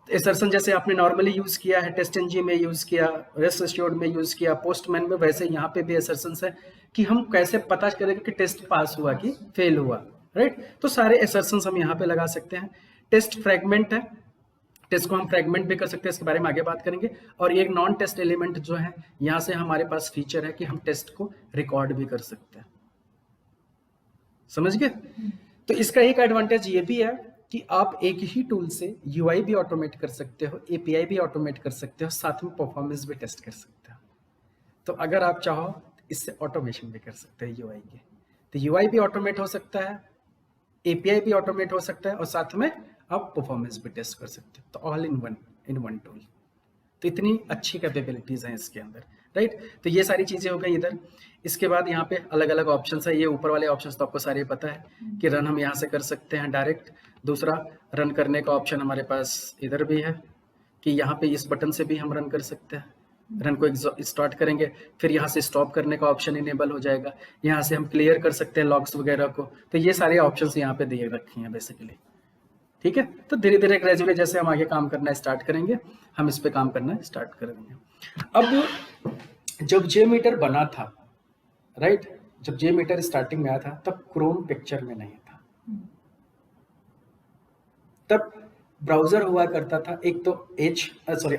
एसर्शन जैसे आपने नॉर्मली यूज किया है, टेस्ट एनजी में यूज किया, रेस्ट एश्योर्ड में यूज किया, पोस्टमैन में, वैसे यहाँ पे भी एसर्शंस है कि हम कैसे पता करेंगे कि टेस्ट पास हुआ कि फेल हुआ, राइट। तो सारे एसर्शंस हम यहाँ पे लगा सकते हैं। टेस्ट फ्रेगमेंट है, टेस्ट को हम फ्रेगमेंट भी कर सकते हैं, इसके बारे में आगे बात करेंगे। और एक नॉन टेस्ट एलिमेंट जो है, यहाँ से हमारे पास फीचर है कि हम टेस्ट को रिकॉर्ड भी कर सकते हैं। समझ गए। तो इसका एक एडवांटेज ये भी है कि आप एक ही टूल से UI भी ऑटोमेट कर सकते हो, API भी ऑटोमेट कर सकते हो, साथ में परफॉर्मेंस भी टेस्ट कर सकते हो। तो अगर आप चाहो तो इससे ऑटोमेशन भी कर सकते हो UI के। तो UI भी ऑटोमेट हो सकता है, API भी ऑटोमेट हो सकता है, और साथ में आप परफॉर्मेंस भी टेस्ट कर सकते हो। तो ऑल इन वन टूल। तो इतनी अच्छी कैपेबिलिटीज हैं इसके अंदर, राइट। तो ये सारी चीजें हो गई इधर। इसके बाद यहाँ पे अलग अलग ऑप्शंस है। ये ऊपर वाले ऑप्शंस तो आपको सारे पता है कि रन हम यहाँ से कर सकते हैं डायरेक्ट। दूसरा, रन करने का ऑप्शन हमारे पास इधर भी है कि यहाँ पे इस बटन से भी हम रन कर सकते हैं। रन को स्टार्ट करेंगे, फिर यहाँ से स्टॉप करने का ऑप्शन इनेबल हो जाएगा। यहाँ से हम क्लियर कर सकते हैं लॉग्स वगैरह को। तो ये सारे ऑप्शंस यहाँ पे दिए रखे हैं बेसिकली, ठीक है। तो धीरे धीरे ग्रेजुअली जैसे हम आगे काम करना स्टार्ट करेंगे, हम इस पे काम करना स्टार्ट कर देंगे। अब जब JMeter बना था, राइट, जब JMeter स्टार्टिंग में आया था तब क्रोम पिक्चर में नहीं था। तब ब्राउजर हुआ करता था, एक तो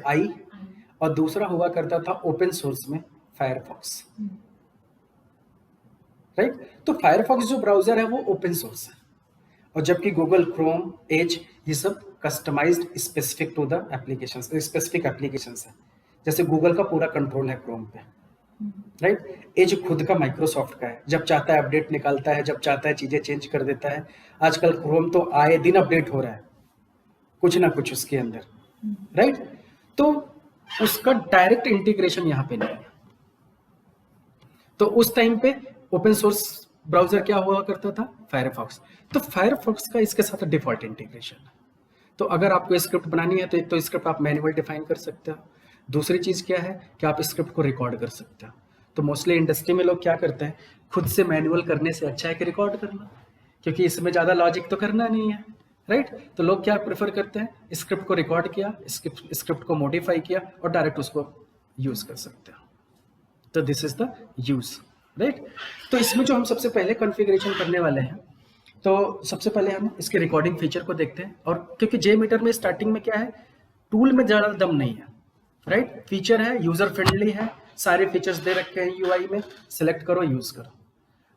आई, और दूसरा हुआ करता था ओपन सोर्स में फायरफॉक्स, राइट। तो फायरफॉक्स जो ब्राउजर है वो ओपन सोर्स है, और जबकि गूगल क्रोम, एज, ये सब customized specific to the applications, specific applications है। जैसे गूगल का पूरा कंट्रोल है क्रोम पे, राइट। एज खुद का माइक्रोसॉफ्ट का है, जब चाहता है अपडेट निकालता है, जब चाहता है चीजें चेंज कर देता है। आजकल क्रोम तो आए दिन अपडेट हो रहा है, कुछ ना कुछ उसके अंदर, राइट। तो उसका डायरेक्ट इंटीग्रेशन यहाँ पे नहीं है। तो उस टाइम पे ओपन सोर्स ब्राउजर क्या हुआ करता था, फायरफॉक्स। तो फायरफॉक्स का इसके साथ डिफॉल्ट इंटीग्रेशन है। तो अगर आपको स्क्रिप्ट बनानी है तो एक तो स्क्रिप्ट आप मैनुअल डिफाइन कर सकते हो, दूसरी चीज क्या है कि आप स्क्रिप्ट को रिकॉर्ड कर सकते हो। तो मोस्टली इंडस्ट्री में लोग क्या करते हैं, खुद से मैनुअल करने से अच्छा है कि रिकॉर्ड करना, क्योंकि इसमें ज्यादा लॉजिक तो करना नहीं है, राइट। तो लोग क्या प्रेफर करते हैं, स्क्रिप्ट को रिकॉर्ड किया, स्क्रिप्ट को मॉडिफाई किया और डायरेक्ट उसको यूज कर सकते हो। तो this is the use, right. तो इसमें जो हम सबसे पहले कॉन्फ़िगरेशन करने वाले हैं, तो सबसे पहले हम इसके रिकॉर्डिंग फीचर को देखते हैं। और क्योंकि JMeter में स्टार्टिंग में क्या है, टूल में ज़्यादा दम नहीं है, राइट। फीचर है, यूजर फ्रेंडली है, सारे फीचर्स दे रखे हैं UI में, सिलेक्ट करो, यूज करो।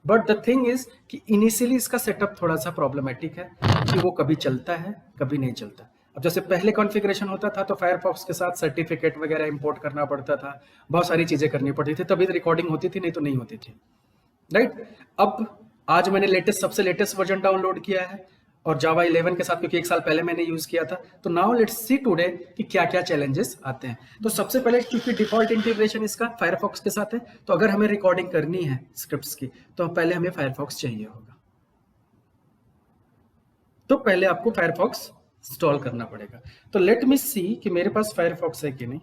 बट द थिंग इज कि इनिशियली इसका सेटअप थोड़ा सा प्रॉब्लमेटिक है कि वो कभी चलता है कभी नहीं चलता। अब जैसे पहले कॉन्फ़िगरेशन होता था तो फायरफॉक्स के साथ सर्टिफिकेट वगैरह इंपोर्ट करना पड़ता था, बहुत सारी चीजें करनी पड़ती थी, तभी रिकॉर्डिंग होती थी, नहीं तो नहीं होती थी, राइट। अब आज मैंने सबसे लेटेस्ट वर्जन डाउनलोड किया है, और जावा 11 के साथ, क्योंकि एक साल पहले मैंने यूज किया था। तो नाउ लेट्स सी टुडे कि क्या क्या चैलेंजेस आते हैं। तो सबसे पहले क्योंकि डिफॉल्ट इंटीग्रेशन इसका फायरफॉक्स के साथ है, तो अगर हमें रिकॉर्डिंग करनी है स्क्रिप्ट्स की तो पहले हमें फायरफॉक्स चाहिए होगा। तो पहले आपको फायरफॉक्स इंस्टॉल करना पड़ेगा। तो लेट मी सी कि मेरे पास फायरफॉक्स है कि नहीं।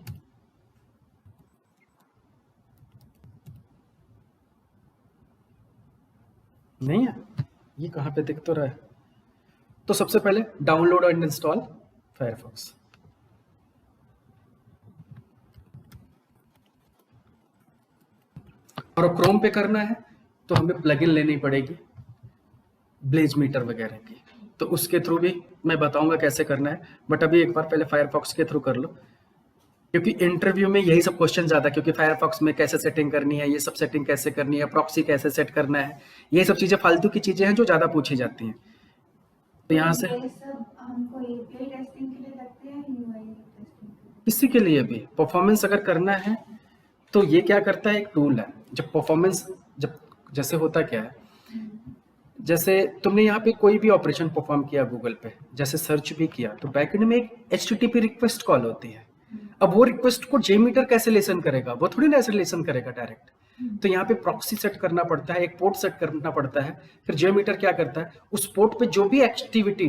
नहीं है, ये कहाँ पे दिख तो रहा है, तो सबसे पहले डाउनलोड और इंस्टॉल फायरफॉक्स। और क्रोम पे करना है तो हमें प्लगइन लेनी पड़ेगी ब्लेज मीटर वगैरह की, तो उसके थ्रू भी मैं बताऊंगा कैसे करना है, बट अभी एक बार पहले फायरफॉक्स के थ्रू कर लो, क्योंकि इंटरव्यू में यही सब क्वेश्चन ज्यादा, क्योंकि फायरफॉक्स में कैसे सेटिंग करनी है, ये सब सेटिंग कैसे करनी है, प्रॉक्सी कैसे सेट करना है, ये सब चीजें फालतू की चीजें हैं जो ज्यादा पूछी जाती हैं। तो यहाँ से ये सब हमको API टेस्टिंग के लिए लगते हैं, UI टेस्टिंग किसी के लिए भी परफॉर्मेंस अगर करना है तो ये क्या करता है, एक टूल है। जब परफॉर्मेंस, जब जैसे होता क्या है, जैसे तुमने यहाँ पे कोई भी ऑपरेशन परफॉर्म किया गूगल पे, जैसे सर्च भी किया, तो बैकएंड में एक HTTP रिक्वेस्ट कॉल होती है। अब वो रिक्वेस्ट को JMeter कैसे लिसन करेगा, वो थोड़ी ना ऐसे लिसन करेगा डायरेक्ट, तो यहाँ पे प्रॉक्सी सेट करना पड़ता है, एक पोर्ट सेट करना पड़ता है। फिर JMeter क्या करता है, उस पोर्ट पे जो भी एक्टिविटी,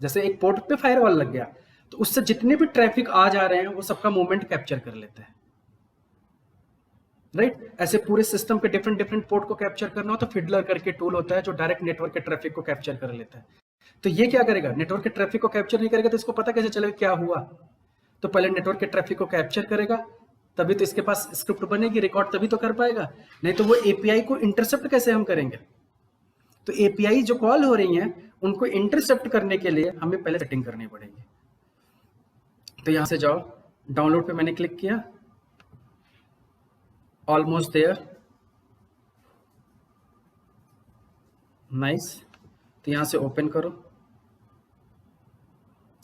जैसे एक पोर्ट पे फायरवॉल लग गया तो उससे जितने भी ट्रैफिक आ जा रहे हैं वो सबका मूवमेंट कैप्चर कर लेता है, राइट। ऐसे पूरे सिस्टम पे डिफरेंट डिफरेंट पोर्ट को कैप्चर करना हो तो फिडलर करके टूल होता है जो डायरेक्ट नेटवर्क के ट्रैफिक को कैप्चर कर लेता है। तो ये क्या करेगा, नेटवर्क के ट्रैफिक को कैप्चर नहीं करेगा तो इसको पता कैसे चलेगा क्या हुआ, तो पहले नेटवर्क के ट्रैफिक को कैप्चर करेगा, तभी तो इसके पास स्क्रिप्ट बनेगी, रिकॉर्ड तभी तो कर पाएगा, नहीं तो वो API को इंटरसेप्ट कैसे हम करेंगे। तो API जो कॉल हो रही हैं उनको इंटरसेप्ट करने के लिए हमें पहले सेटिंग करनी पड़ेगी। तो यहां से जाओ, डाउनलोड पे मैंने क्लिक किया, ऑलमोस्ट देयर, नाइस। तो यहां से ओपन करो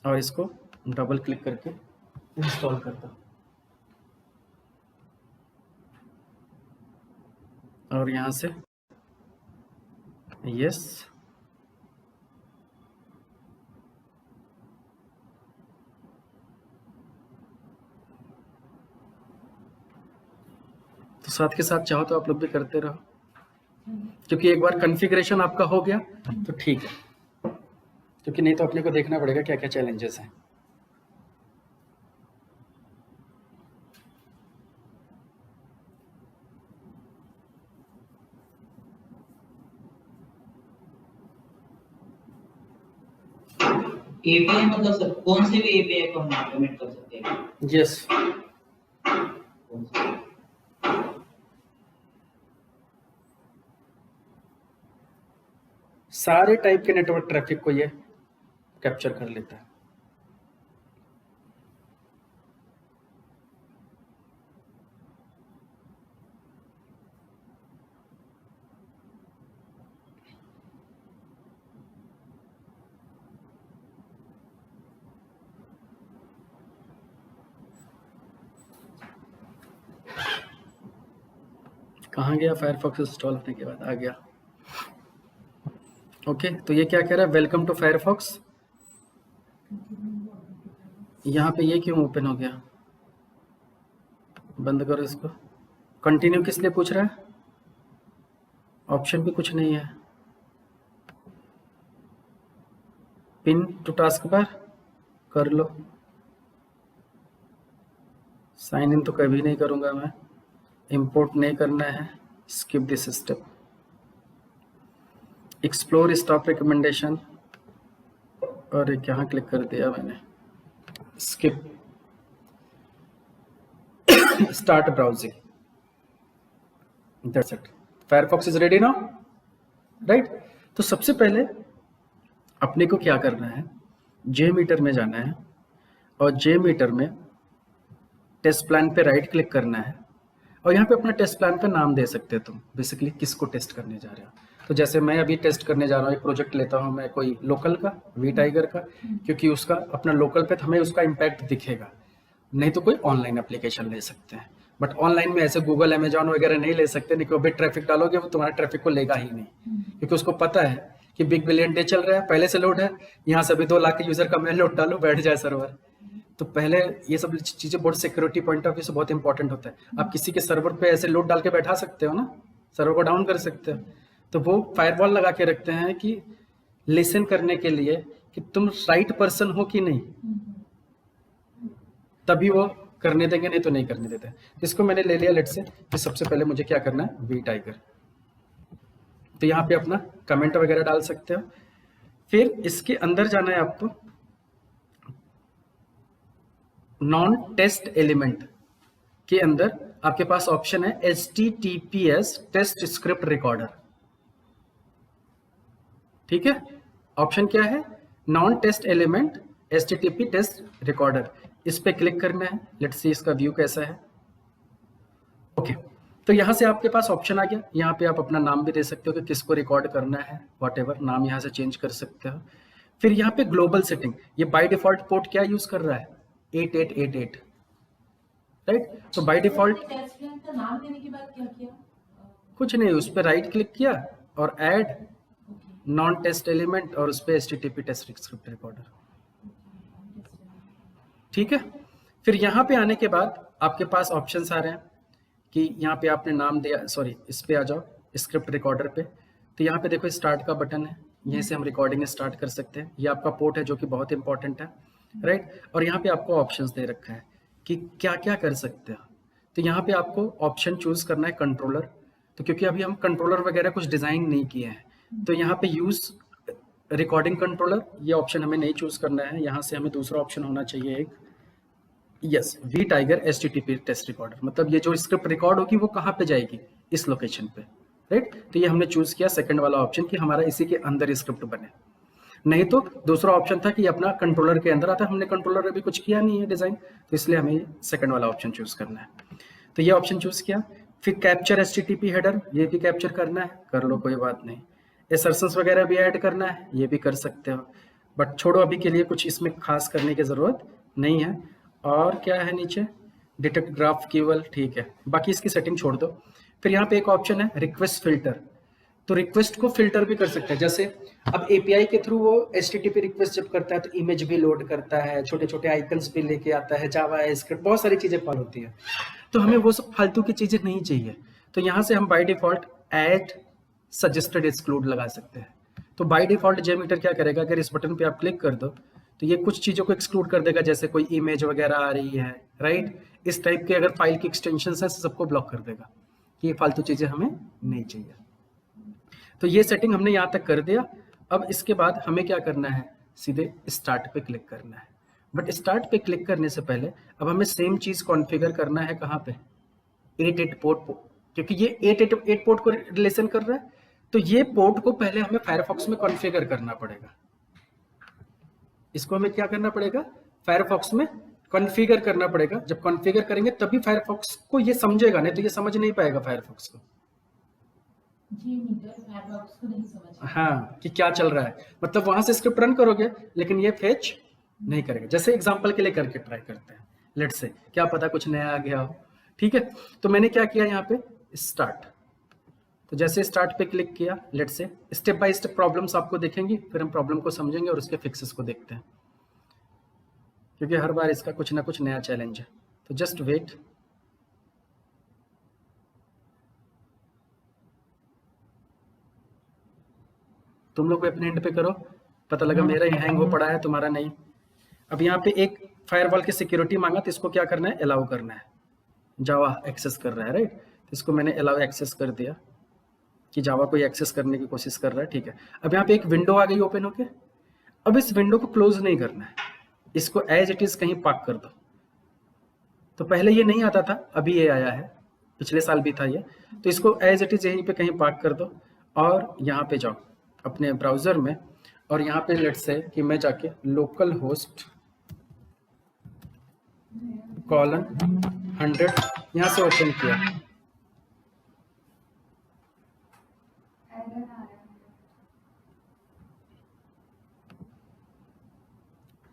और इसको डबल क्लिक करके इंस्टॉल कर दो, और यहां से यस, तो साथ के साथ चाहो तो आप लोग भी करते रहो, क्योंकि एक बार कॉन्फ़िगरेशन आपका हो गया तो ठीक है, क्योंकि नहीं तो अपने को देखना पड़ेगा क्या क्या चैलेंजेस हैं। API मतलब सर कौन से भी API को हम इंप्लीमेंट कर सकते हैं? यस, कौन से? सारे टाइप के नेटवर्क ट्रैफिक को ये कैप्चर कर लेता है। कहाँ गया, फायरफॉक्स इंस्टॉल होने के बाद आ गया। ओके, तो ये क्या कह रहा है, वेलकम टू फायरफॉक्स। यहाँ पे ये क्यों ओपन हो गया, बंद करो इसको। कंटिन्यू किस लिए पूछ रहा है, ऑप्शन भी कुछ नहीं है। पिन टू टास्क बार कर लो, साइन इन तो कभी नहीं करूंगा मैं, इंपोर्ट नहीं करना है, skip this step, explore stop recommendation, और यहाँ क्लिक कर दिया मैंने, skip, start browsing, that's it. Firefox is ready now, right. तो सबसे पहले अपने को क्या करना है, JMeter में जाना है और JMeter में टेस्ट प्लान पे राइट क्लिक करना है, और यहाँ पे अपना टेस्ट प्लान का नाम दे सकते हो तुम, बेसिकली किसको टेस्ट करने जा रहे हो। तो जैसे मैं अभी टेस्ट करने जा रहा हूँ, एक प्रोजेक्ट लेता हूँ मैं कोई लोकल का, vTiger का, क्योंकि उसका अपना लोकल पे हमें उसका इम्पैक्ट दिखेगा, नहीं तो कोई ऑनलाइन एप्लीकेशन ले सकते हैं, बट ऑनलाइन में ऐसे गूगल अमेजॉन वगैरह नहीं ले सकते, नहीं क्योंकि ट्रैफिक डालोगे वो तुम्हारे ट्रैफिक को लेगा ही नहीं, क्योंकि उसको पता है कि बिग बिलियन डे चल रहा है, पहले से लोड है, यहाँ से अभी 2 लाख के यूजर का मेल लोड डालो, बैठ जाए सर्वर। तो पहले ये सब चीजें बहुत सिक्योरिटी पॉइंट ऑफ व्यू से बहुत इंपॉर्टेंट होता है। आप किसी के सर्वर पे ऐसे लोड डाल के बैठा सकते हो ना, सर्वर को डाउन कर सकते हो, तो वो फायरवॉल लगा के रखते हैं कि लिसन करने के लिए कि तुम राइट पर्सन हो कि नहीं, तभी वो करने देंगे, नहीं तो नहीं करने देते। इसको मैंने ले लिया लेट से कि सबसे पहले मुझे क्या करना है, vTiger। तो यहाँ पे अपना कमेंट वगैरह डाल सकते हो, फिर इसके अंदर जाना है आपको, नॉन टेस्ट एलिमेंट के अंदर आपके पास ऑप्शन है HTTPS टेस्ट स्क्रिप्ट रिकॉर्डर। ठीक है, ऑप्शन क्या है, non test element HTTP test recorder, इस पे क्लिक करना है। लेट्स सी इसका व्यू कैसा है। ओके, तो यहाँ से आपके पास ऑप्शन आ गया, यहाँ पे आप अपना नाम भी दे सकते हो कि किसको रिकॉर्ड करना है, वॉट नाम यहाँ से चेंज कर सकते हो। फिर यहाँ पे ग्लोबल सेटिंग, ये बाय डिफॉल्ट पोर्ट क्या यूज कर रहा है, 8888, राइट। तो बाय डिफॉल्ट टेस्ट प्लान का नाम देने के बाद क्या किया? कुछ नहीं, उस पर राइट क्लिक किया और ऐड नॉन टेस्ट एलिमेंट और उस पर HTTP टेस्ट स्क्रिप्ट रिकॉर्डर। ठीक है, फिर यहाँ पे आने के बाद आपके पास ऑप्शंस आ रहे हैं कि यहाँ पे आपने नाम दिया, सॉरी इस पे आ जाओ स्क्रिप्ट रिकॉर्डर पे। तो यहाँ पे देखो स्टार्ट का बटन है, यहीं से हम रिकॉर्डिंग स्टार्ट कर सकते हैं। ये आपका पोर्ट है जो कि बहुत इंपॉर्टेंट है, राइट। और यहाँ पे आपको ऑप्शंस दे रखा है कि क्या क्या कर सकते हो। तो यहाँ पे आपको ऑप्शन चूज करना है कंट्रोलर। तो क्योंकि अभी हम कंट्रोलर वगैरह कुछ डिजाइन नहीं किए हैं, तो यहाँ पे यूज रिकॉर्डिंग कंट्रोलर, ये ऑप्शन हमें नहीं चूज करना है। यहाँ से हमें दूसरा ऑप्शन होना चाहिए एक, yes, vtiger HTTP test recorder, मतलब ये जो स्क्रिप्ट रिकॉर्ड होगी वो कहाँ पे जाएगी, इस लोकेशन पे, राइट। तो ये हमने चूज किया सेकंड वाला ऑप्शन कि हमारा इसी के अंदर स्क्रिप्ट बने। नहीं तो दूसरा ऑप्शन था कि अपना कंट्रोलर के अंदर आता, हमने कंट्रोलर अभी कुछ किया नहीं है डिजाइन, तो इसलिए हमें सेकंड वाला ऑप्शन चूज करना है। तो ये ऑप्शन चूज किया। फिर कैप्चर HTTP हेडर, ये भी कैप्चर करना है, कर लो कोई बात नहीं। एसर्शंस वगैरह भी ऐड करना है, ये भी कर सकते हो, बट छोड़ो अभी के लिए कुछ इसमें खास करने की जरूरत नहीं है। और क्या है नीचे, डिटेक्ट ग्राफ कीवर्ड, ठीक है, बाकी इसकी सेटिंग छोड़ दो। फिर यहाँ पे एक ऑप्शन है रिक्वेस्ट फिल्टर, तो रिक्वेस्ट को फिल्टर भी कर सकते हैं। जैसे अब API के थ्रू वो HTTP रिक्वेस्ट जब करता है तो इमेज भी लोड करता है, छोटे छोटे आइकन्स भी लेके आता है, जावा है, स्क्रिप्ट, बहुत सारी चीजें कॉल होती है। तो हमें वो सब फालतू की चीजें नहीं चाहिए, तो यहाँ से हम by default add suggested exclude लगा सकते हैं। तो बाय डिफॉल्ट JMeter क्या करेगा, अगर इस बटन पे आप क्लिक कर दो तो ये कुछ चीजों को एक्सक्लूड कर देगा, जैसे कोई इमेज वगैरह आ रही है, राइट, इस टाइप के अगर फाइल की एक्सटेंशन है सबको ब्लॉक कर देगा कि ये फालतू चीजें हमें नहीं चाहिए। तो ये सेटिंग हमने यहाँ तक कर दिया। अब इसके बाद हमें क्या करना है, सीधे स्टार्ट पे क्लिक करना है। बट स्टार्ट पे क्लिक करने से पहले अब हमें सेम चीज कॉन्फ़िगर करना है, कहाँ पे, 88 पोर्ट, क्योंकि ये 888 पोर्ट को रिलेशन कर रहा है, तो ये पोर्ट को पहले हमें फायरफॉक्स में कॉन्फ़िगर करना पड़ेगा। इसको हमें क्या करना पड़ेगा, फायरफॉक्स में कॉन्फ़िगर करना पड़ेगा। जब कॉन्फ़िगर करेंगे तभी फायरफॉक्स को ये समझेगा, नहीं तो ये समझ नहीं पाएगा फायरफॉक्स को। फायरफॉक्स को नहीं समझ, हाँ, कि क्या चल रहा है, मतलब वहां से स्क्रिप्ट रन करोगे लेकिन ये फेच नहीं करेगा। जैसे एग्जांपल के लिए करके ट्राई करते हैं, लेट्स से क्या पता कुछ नया आ गया हो। ठीक है, तो मैंने क्या किया यहाँ पे स्टार्ट, तो जैसे स्टार्ट पे क्लिक किया, let's say step by step problems आपको देखेंगी, फिर हम प्रॉब्लम को समझेंगे और उसके फिक्सेस को देखते हैं, क्योंकि हर बार इसका कुछ ना कुछ नया चैलेंज है। तो जस्ट वेट, तुम लोग अपने एंड पे करो, पता लगा मेरा ही हैंग हो पड़ा है, तुम्हारा नहीं। अब यहाँ पे एक फायरवॉल की सिक्योरिटी मांगा, तो इसको क्या करना है, अलाउ करना है। जावा एक्सेस कर रहा है, राइट, तो इसको मैंने अलाउ एक्सेस कर दिया कि जावा को एक्सेस करने की कोशिश कर रहा है। ठीक है, अब यहाँ पे एक विंडो आ गई ओपन होके। अब इस विंडो को क्लोज नहीं करना है, इसको एज इट इज कहीं पार्क कर दो। तो पहले ये नहीं आता था, अभी ये आया है, पिछले साल भी था ये, तो इसको एज इट इज यहीं पे कहीं पार्क कर दो और यहाँ पे जाओ अपने ब्राउजर में, और यहाँ पे लेट्स से कि मैं जाके लोकल होस्ट :100 यहाँ से ओपन किया, एरर आ रहा है।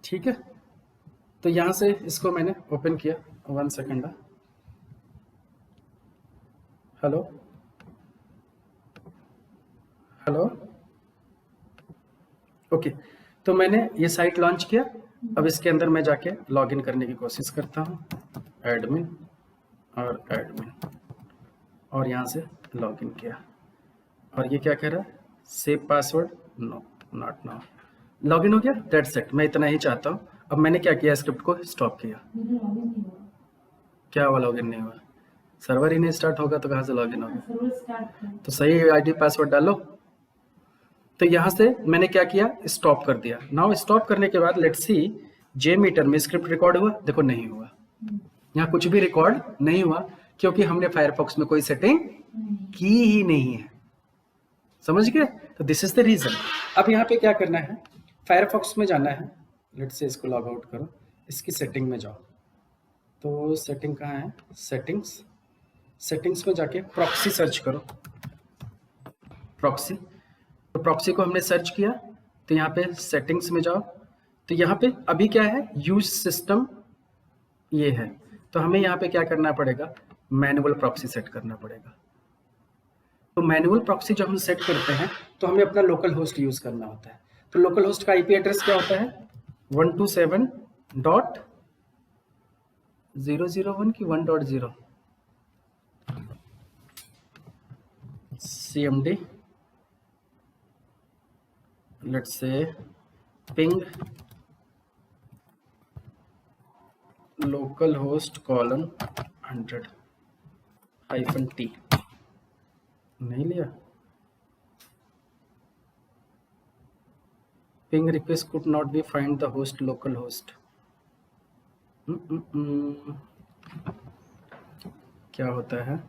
ठीक है। तो यहाँ से इसको मैंने ओपन किया, 1 सेकंड, हेलो हेलो, ओके, तो मैंने ये साइट लॉन्च किया। अब इसके अंदर मैं जाके लॉगिन करने की कोशिश करता हूँ, एडमिन और एडमिन, और यहाँ से लॉगिन किया, और ये क्या कह रहा है, save password, no not now, login हो गया, दैट्स इट। मैं इतना ही चाहता हूँ। अब मैंने क्या किया, स्क्रिप्ट को स्टॉप किया। मेरा लॉगिन नहीं हुआ। क्या हुआ, लॉगिन नहीं हुआ, सर्वर ही नहीं स्टार्ट होगा तो कहाँ से लॉगिन होगा। सर्वर स्टार्ट कर, तो सही ID पासवर्ड डालो। तो यहाँ से मैंने क्या किया, स्टॉप कर दिया। नाउ स्टॉप करने के बाद लेट्स सी JMeter में स्क्रिप्ट रिकॉर्ड हुआ, देखो नहीं हुआ, यहाँ कुछ भी रिकॉर्ड नहीं हुआ क्योंकि हमने फायरफॉक्स में कोई सेटिंग की ही नहीं है। समझ गए? तो दिस इज द रीजन। अब यहाँ पे क्या करना है, फायरफॉक्स में जाना है, लेट्स से इसको लॉग आउट करो, इसकी सेटिंग में जाओ। तो सेटिंग कहाँ है, सेटिंग्स, सेटिंग्स में जाके प्रॉक्सी सर्च करो, प्रॉक्सी। तो प्रॉक्सी को हमने सर्च किया, तो यहाँ पे सेटिंग्स में जाओ, तो यहाँ पे अभी क्या है, यूज सिस्टम ये है, तो हमें यहाँ पे क्या करना पड़ेगा, मैनुअल प्रॉक्सी सेट करना पड़ेगा। तो मैनुअल प्रॉक्सी जब हम सेट करते हैं तो हमें अपना लोकल होस्ट यूज करना होता है। तो लोकल होस्ट का IP एड्रेस क्या होता है, 127.001 की 1.0 CMD, let's say ping localhost colon 100-T। नहीं लिया, ping request could not be find the host localhost। क्या होता है,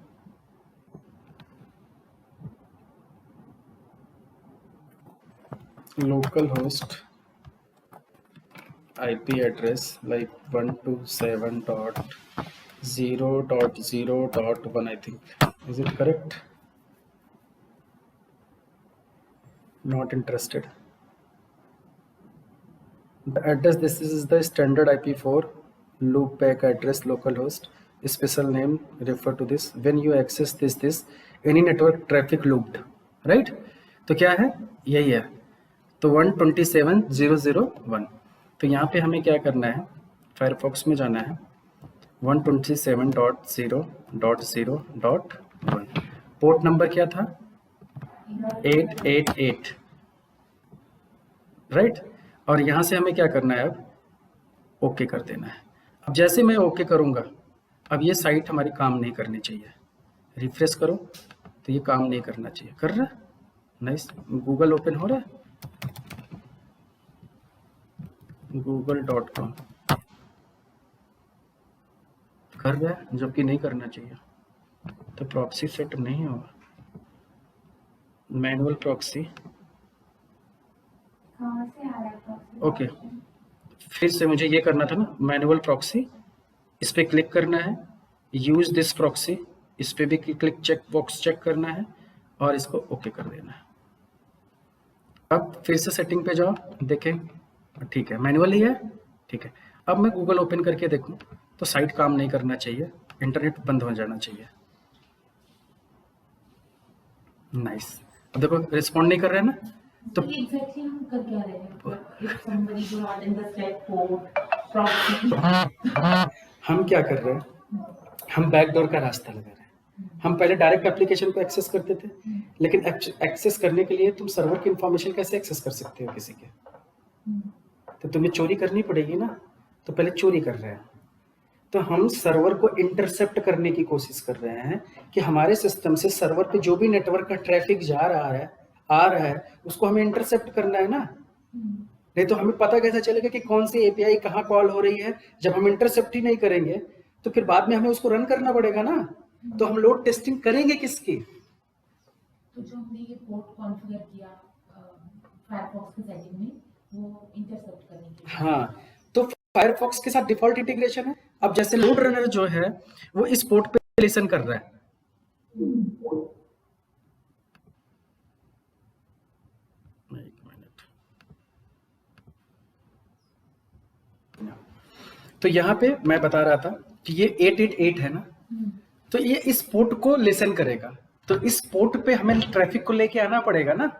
localhost IP address like 127.0.0.1 I think, is it correct? Not interested. The address, this is the standard IP4 loopback address localhost, special name refer to this when you access this any network traffic looped, right? तो क्या है, यही है, तो 127.0.0.1। तो यहाँ पे हमें क्या करना है, फायरफॉक्स में जाना है, 127.0.0.1, पोर्ट नंबर क्या था, 888, राइट। और यहाँ से हमें क्या करना है, अब ओके कर देना है। अब जैसे मैं ओके करूँगा, अब ये साइट हमारी काम नहीं करनी चाहिए, रिफ्रेश करो तो ये काम नहीं करना चाहिए, कर रहा है, नाइस। गूगल ओपन हो रहा है, google.com कर रहा है, जबकि नहीं करना चाहिए, तो प्रॉक्सी सेट नहीं होगा, मैनुअल प्रॉक्सी, कहाँ से आ रहा है proxy? ओके। फिर से मुझे ये करना था ना, मैनुअल प्रॉक्सी, इस पे क्लिक करना है, यूज दिस प्रॉक्सी, इस पे भी क्लिक, चेक बॉक्स चेक करना है और इसको ओके कर देना है। अब फिर से सेटिंग पे जाओ, देखें, ठीक है, मैनुअल ही है, ठीक है। अब मैं गूगल ओपन करके देखूं तो साइट काम नहीं करना चाहिए, इंटरनेट बंद हो जाना चाहिए, नाइस। अब देखो रिस्पॉन्ड नहीं कर रहे हैं ना, तो एग्जैक्टली हम कर क्या रहे हैं, if somebody do not understand port proxy, हम क्या कर रहे हैं, हम बैकडोर का रास्ता लगा रहे हैं। हम पहले डायरेक्ट एप्लीकेशन को एक्सेस करते थे, लेकिन एक्सेस करने के लिए तुम सर्वर की इंफॉर्मेशन कैसे एक्सेस कर सकते हो किसी के, तो तुम्हें चोरी करनी पड़ेगी ना, तो पहले चोरी कर रहे हैं। तो हम सर्वर को इंटरसेप्ट करने की कोशिश कर रहे हैं कि हमारे सिस्टम से सर्वर पे जो भी नेटवर्क का ट्रैफिक आ रहा है उसको हमें इंटरसेप्ट करना है ना, नहीं तो हमें पता कैसे चलेगा कि कौन सी API कहाँ कॉल हो रही है। जब हम इंटरसेप्ट ही नहीं करेंगे तो फिर बाद में हमें उसको रन करना पड़ेगा ना, तो हम लोड टेस्टिंग करेंगे किसकी। तो जो हमने ये पोर्ट कॉन्फ़िगर किया फायरफॉक्स की सेटिंग में, वो इंटरसेप्ट करेंगे। हाँ, तो फायरफॉक्स के साथ डिफॉल्ट इंटीग्रेशन है। अब जैसे लोड रनर जो है वो इस पोर्ट पे लिसन कर रहा है, एक मिनट, तो यहाँ पे मैं बता रहा था कि ये 888 है ना, तो ये इस पोर्ट को लिसन करेगा, तो इस पोर्ट पे हमें ट्रैफिक को लेके आना पड़ेगा ना,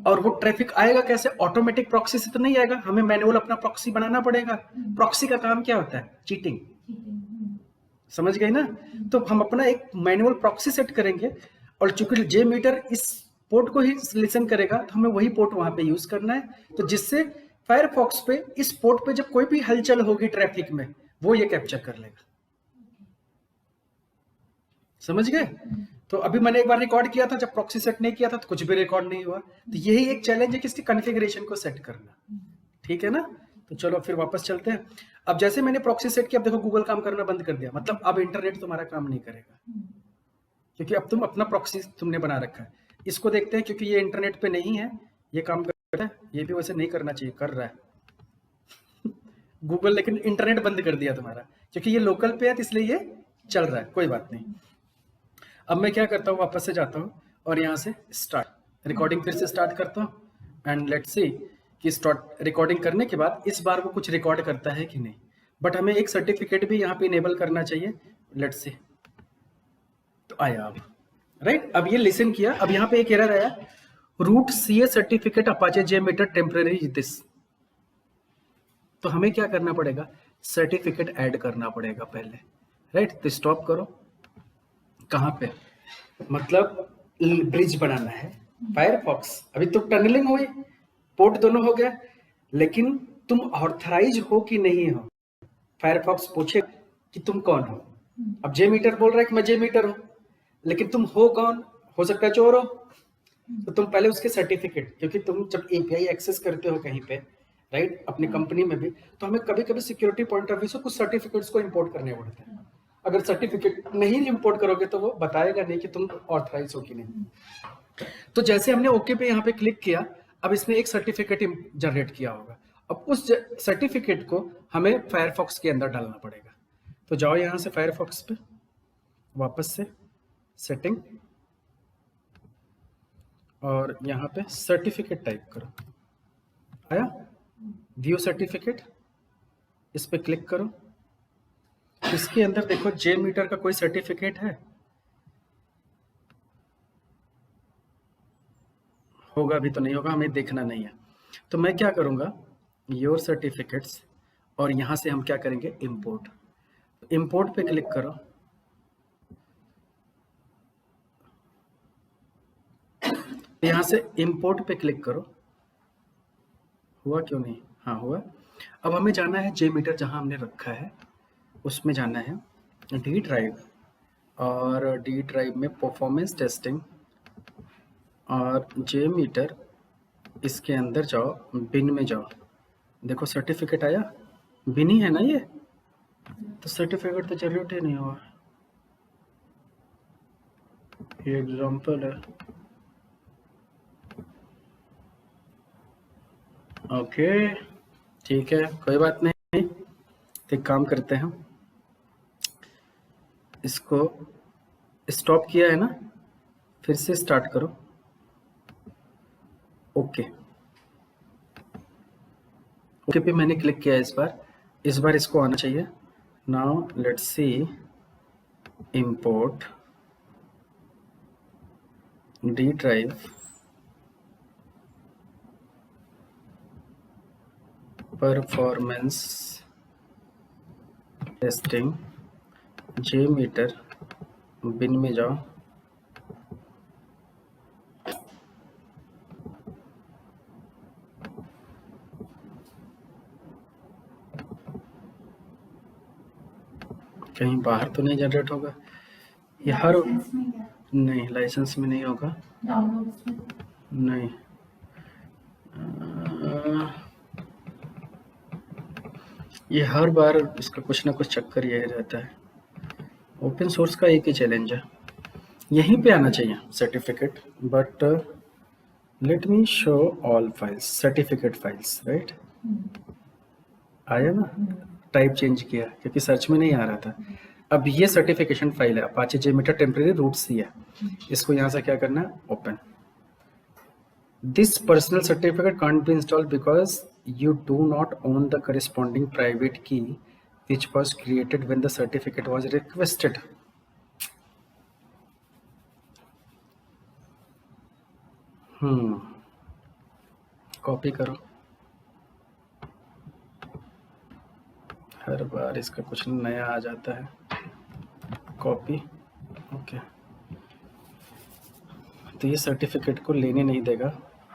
और वो ट्रैफिक आएगा कैसे, ऑटोमेटिक प्रॉक्सी से तो नहीं आएगा, हमें मैनुअल अपना प्रॉक्सी बनाना पड़ेगा। प्रॉक्सी का काम क्या होता है, चीटिंग, समझ गए ना। तो हम अपना एक मैनुअल प्रॉक्सी सेट करेंगे, और चूंकि JMeter इस पोर्ट को ही लिसन करेगा तो हमें वही पोर्ट वहां पे यूज करना है, तो जिससे फायरफॉक्स पे इस पोर्ट पे जब कोई भी हलचल होगी ट्रैफिक में वो ये कैप्चर कर लेगा, समझ गए। तो अभी मैंने एक बार रिकॉर्ड किया था, जब प्रॉक्सी सेट नहीं किया था तो कुछ भी रिकॉर्ड नहीं हुआ। तो यही एक चैलेंज है कि इसकी कॉन्फ़िगरेशन को सेट करना। ठीक है ना? तो चलो फिर वापस चलते हैं। अब जैसे मैंने प्रॉक्सी सेट किया, अब देखो गूगल काम करना बंद कर दिया, मतलब अब इंटरनेट तुम्हारा काम नहीं करेगा, क्योंकि अब तुम अपना प्रॉक्सी तुमने बना रखा है। इसको देखते हैं, क्योंकि ये इंटरनेट पे नहीं है, ये काम कर रहा है, ये भी वैसे नहीं करना चाहिए, कर रहा है गूगल, लेकिन इंटरनेट बंद कर दिया तुम्हारा, क्योंकि ये लोकल पे है तो इसलिए ये चल रहा है, कोई बात नहीं। अब मैं क्या करता हूँ, वापस से जाता हूँ और यहाँ से स्टार्ट रिकॉर्डिंग फिर से स्टार्ट करता हूँ, एंड लेट्स सी कि स्टार्ट रिकॉर्डिंग करने के बाद इस बार वो कुछ रिकॉर्ड करता है कि नहीं। बट हमें एक सर्टिफिकेट भी यहाँ पे इनेबल करना चाहिए, लेट्स सी। तो आया अब, राइट। अब ये लिसन किया, अब यहाँ पे एक एरर आया, root CA certificate Apache JMeter temporary this. तो हमें क्या करना पड़ेगा, सर्टिफिकेट ऐड करना पड़ेगा पहले, राइट। तो स्टॉप करो, कहाँ पे, मतलब ब्रिज बनाना है फायरफॉक्स। अभी तो टनलिंग हुई, पोर्ट दोनों हो गया, लेकिन तुम ऑथराइज हो कि नहीं हो, फायरफॉक्स पूछे कि तुम कौन हो। अब जेमीटर बोल रहा है कि मैं जेमीटर हूं, लेकिन तुम हो कौन, हो सकता है चोर हो। तो तुम पहले उसके सर्टिफिकेट, क्योंकि तुम जब एपीआई एक्सेस करते हो कहीं पे, राइट, अपनी कंपनी में भी, तो हमें कभी कभी सिक्योरिटी पॉइंट ऑफ व्यू से कुछ सर्टिफिकेट्स को इंपोर्ट करने पड़ते हैं। अगर सर्टिफिकेट नहीं इंपोर्ट करोगे तो वो बताएगा नहीं कि तुम ऑथराइज हो कि नहीं। तो जैसे हमने ओके पे यहाँ पे क्लिक किया, अब इसने एक सर्टिफिकेट जनरेट किया होगा। अब उस सर्टिफिकेट को हमें फायरफॉक्स के अंदर डालना पड़ेगा। तो जाओ यहाँ से फायरफॉक्स पे, वापस से सेटिंग, और यहाँ पे सर्टिफिकेट टाइप करो, आया व्यू सर्टिफिकेट, इस पे क्लिक करो। इसके अंदर देखो जे मीटर का कोई सर्टिफिकेट है, होगा भी तो नहीं होगा, हमें देखना नहीं है। तो मैं क्या करूंगा, योर सर्टिफिकेट्स, और यहाँ से हम क्या करेंगे, इंपोर्ट। इंपोर्ट पे क्लिक करो, यहाँ से इंपोर्ट पे क्लिक करो। हुआ क्यों नहीं, हाँ हुआ। अब हमें जाना है जे मीटर जहाँ हमने रखा है उसमें जाना है, डी ड्राइव, और डी ड्राइव में परफॉर्मेंस टेस्टिंग, और जे मीटर, इसके अंदर जाओ, बिन में जाओ, देखो सर्टिफिकेट आया, बिन ही है ना ये, तो सर्टिफिकेट तो जनरेट ही नहीं हुआ, ये एग्जांपल है। ओके ठीक है, कोई बात नहीं, तो एक काम करते हैं, इसको स्टॉप किया है ना, फिर से स्टार्ट करो, ओके। ओके पे मैंने क्लिक किया इस बार इसको आना चाहिए। Now let's see, import D drive, performance testing, JMeter, bin में जाओ, कहीं बाहर तो नहीं जनरेट होगा ये हर, लाइसेंस में क्या? नहीं लाइसेंस में नहीं होगा, डाउनलोड्स में नहीं ये हर बार इसका कुछ ना कुछ चक्कर यही रहता है। ओपन सोर्स का एक ही चैलेंज है, यहीं पे आना चाहिए certificate, but let me show all files, certificate files, right, आया ना, टाइप चेंज किया क्योंकि सर्च में नहीं आ रहा था। अब ये सर्टिफिकेशन फाइल है, अपाचे जेमीटर टेम्परेरी रूट सी है, इसको यहाँ से क्या करना है, open. This personal certificate can't be installed because you do not own the corresponding private key which was created when the certificate was requested. Copy करो, हर बार इसका कुछ नया आ जाता है, कॉपी, ओके। तो ये सर्टिफिकेट को लेने नहीं देगा,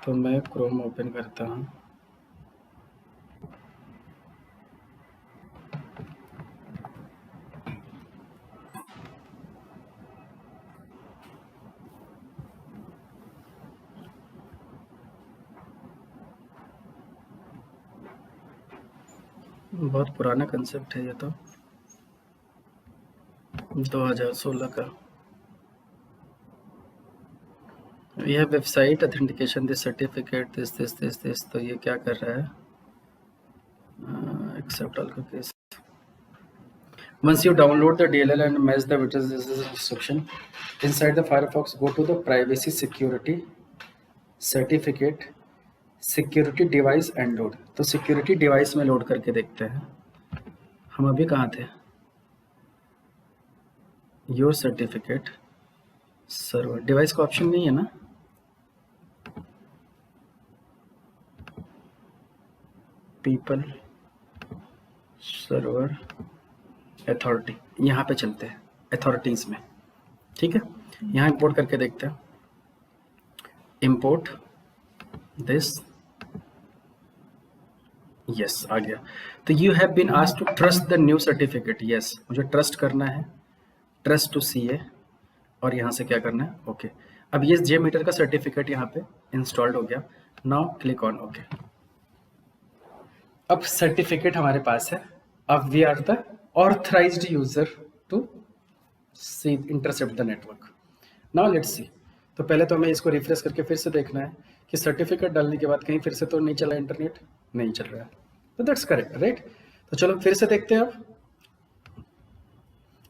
तो मैं क्रोम ओपन करता हूँ, बहुत पुराना कंसेप्ट है ये तो, 2016 का। यह website authentication this certificate this, तो ये क्या कर रहा है? Accept all cookies. Once you download the DLL and match the witness instruction inside the Firefox, go to the privacy security certificate security device and load। तो security device में load करके देखते हैं। हम अभी कहाँ थे? Your certificate server device का ऑप्शन नहीं है ना? People server अथॉरिटी, यहाँ पे चलते हैं अथॉरिटीज में। ठीक है, यहाँ इंपोर्ट करके देखते हैं। इंपोर्ट दिस, यस आ गया। तो you have been asked to trust the new certificate. Yes, मुझे ट्रस्ट करना है, ट्रस्ट टू CA, और यहाँ से क्या करना है? ओके। अब ये JMeter का सर्टिफिकेट यहाँ पे इंस्टॉल्ड हो गया। Now click on okay. अब सर्टिफिकेट हमारे पास है। अब we are the authorized user to see intercept the network। now let's see। तो पहले तो हमें इसको रिफ्रेश करके फिर से देखना है कि सर्टिफिकेट डालने के बाद कहीं फिर से तो नहीं चला, इंटरनेट नहीं चल रहा है, तो दैट्स करेक्ट राइट। तो चलो फिर से देखते हैं। अब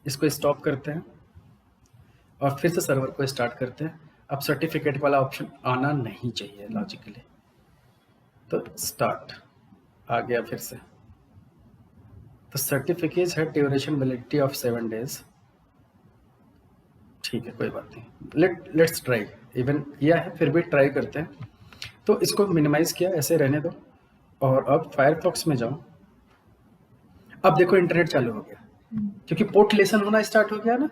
इसको स्टॉप करते हैं और फिर से सर्वर को स्टार्ट करते हैं। अब सर्टिफिकेट वाला ऑप्शन आना नहीं चाहिए लॉजिकली, तो स्टार्ट आ गया फिर से। तो सर्टिफिकेट है ड्यूरेशन वैलिडिटी ऑफ 7 days। ठीक है, कोई बात नहीं, लेट्स ट्राई। इवन किया है फिर भी ट्राई करते हैं। तो इसको मिनिमाइज किया, ऐसे रहने दो, और अब फायरफॉक्स में जाओ। अब देखो इंटरनेट चालू हो गया, क्योंकि पोर्ट लेसन होना स्टार्ट हो गया ना।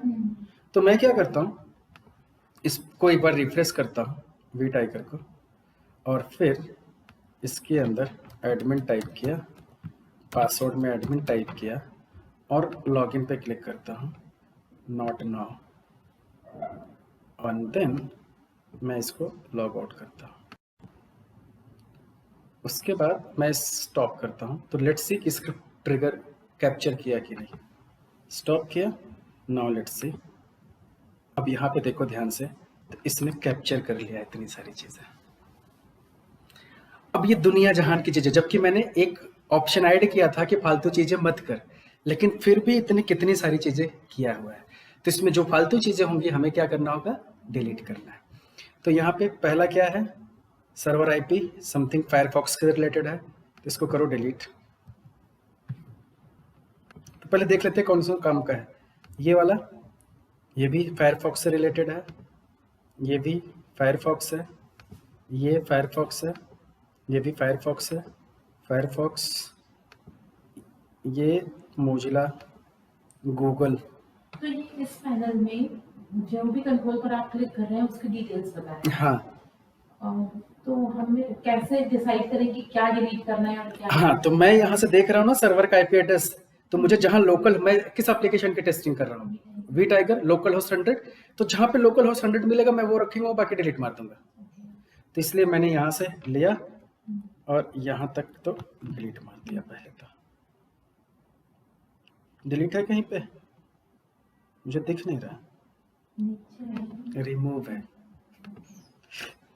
तो मैं क्या करता हूँ, इसको एक बार रिफ्रेश करता हूँ वी टाइगर को, और फिर इसके अंदर एडमिन टाइप किया, पासवर्ड में एडमिन टाइप किया, और लॉगिन पे क्लिक करता हूँ, नॉट नाउ, और देन मैं इसको लॉग आउट करता हूँ। उसके बाद मैं स्टॉप करता हूँ। तो लेट्स सी कि इसका ट्रिगर कैप्चर किया कि नहीं। स्टॉप किया, नाउ लेट्स सी। अब यहाँ पे देखो ध्यान से, तो इसने कैप्चर कर लिया इतनी सारी चीज़ें। अब ये दुनिया जहान की चीज़ें, जबकि मैंने एक ऑप्शन ऐड किया था कि फालतू चीज़ें मत कर, लेकिन फिर भी इतनी कितनी सारी चीज़ें किया हुआ है। तो इसमें जो फालतू चीज़ें होंगी हमें क्या करना होगा? डिलीट करना है। तो यहाँ पे पहला क्या है? सर्वर IP समथिंग फायरफॉक्स के रिलेटेड है, तो इसको करो डिलीट। तो पहले देख लेते हैं कौन सा काम का है। ये वाला, ये भी फायरफॉक्स से रिलेटेड है, ये भी फायरफॉक्स है, ये फायरफॉक्स है, ये भी फायरफॉक्स है, फायरफॉक्स, ये मोजिला, गूगल। तो ये इस पैनल में जो भी कंट्रोल पर आप क्लिक कर रहे हैं उसकी डिटेल्स बताएं। हाँ तो हमें कैसे डिसाइड करें कि क्या डिलीट करना है और क्या? हाँ, तो मैं यहाँ से देख रहा हूँ ना सर्वर का IP एड्रेस, तो मुझे जहाँ लोकल, मैं किस एप्लीकेशन की टेस्टिंग कर रहा हूँ? Vtiger localhost 100। तो जहाँ पे लोकल होस्ट 100 मिलेगा मैं वो रखूंगा, बाकी डिलीट मार दूंगा। तो इसलिए मैंने यहाँ से लिया और यहाँ तक तो डिलीट मार दिया। पहले तो डिलीट है कहीं पे, मुझे दिख नहीं रहा, रिमूव है।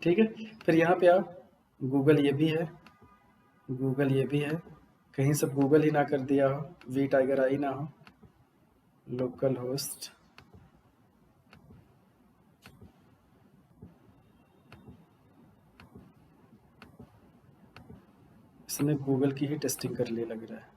ठीक है, फिर यहाँ पे आओ, गूगल ये भी है, गूगल ये भी है, कहीं सब गूगल ही ना कर दिया हो, वी टाइगर आई ना हो, लोकल होस्ट, इसने गूगल की ही टेस्टिंग कर ली लग रहा है।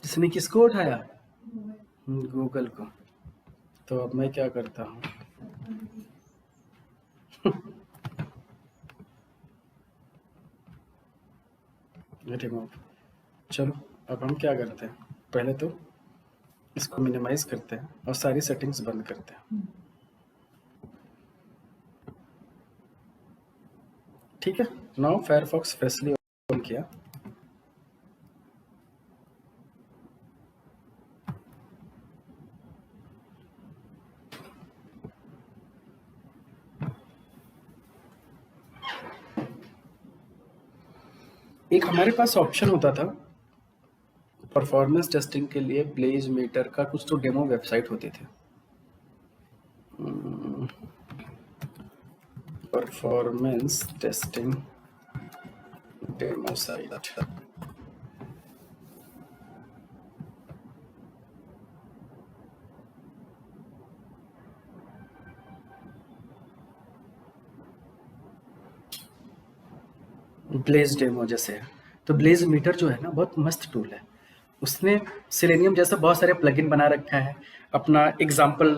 इसने किसको उठाया? गूगल को। तो अब मैं क्या करता हूँ, रिमूव। चलो अब हम क्या करते हैं, पहले तो इसको मिनिमाइज करते हैं और सारी सेटिंग्स बंद करते हैं। ठीक है, नाउ फायरफॉक्स फ्रेशली ओपन किया, एक हमारे पास ऑप्शन होता था परफॉर्मेंस टेस्टिंग के लिए, ब्लेज मीटर का कुछ तो डेमो वेबसाइट होते थे, performance testing demo site. BlazeDemo जैसे है, तो ब्लेज मीटर जो है ना बहुत मस्त टूल है। उसने सेलेनियम जैसा बहुत सारे प्लगइन बना रखा है, अपना एग्जाम्पल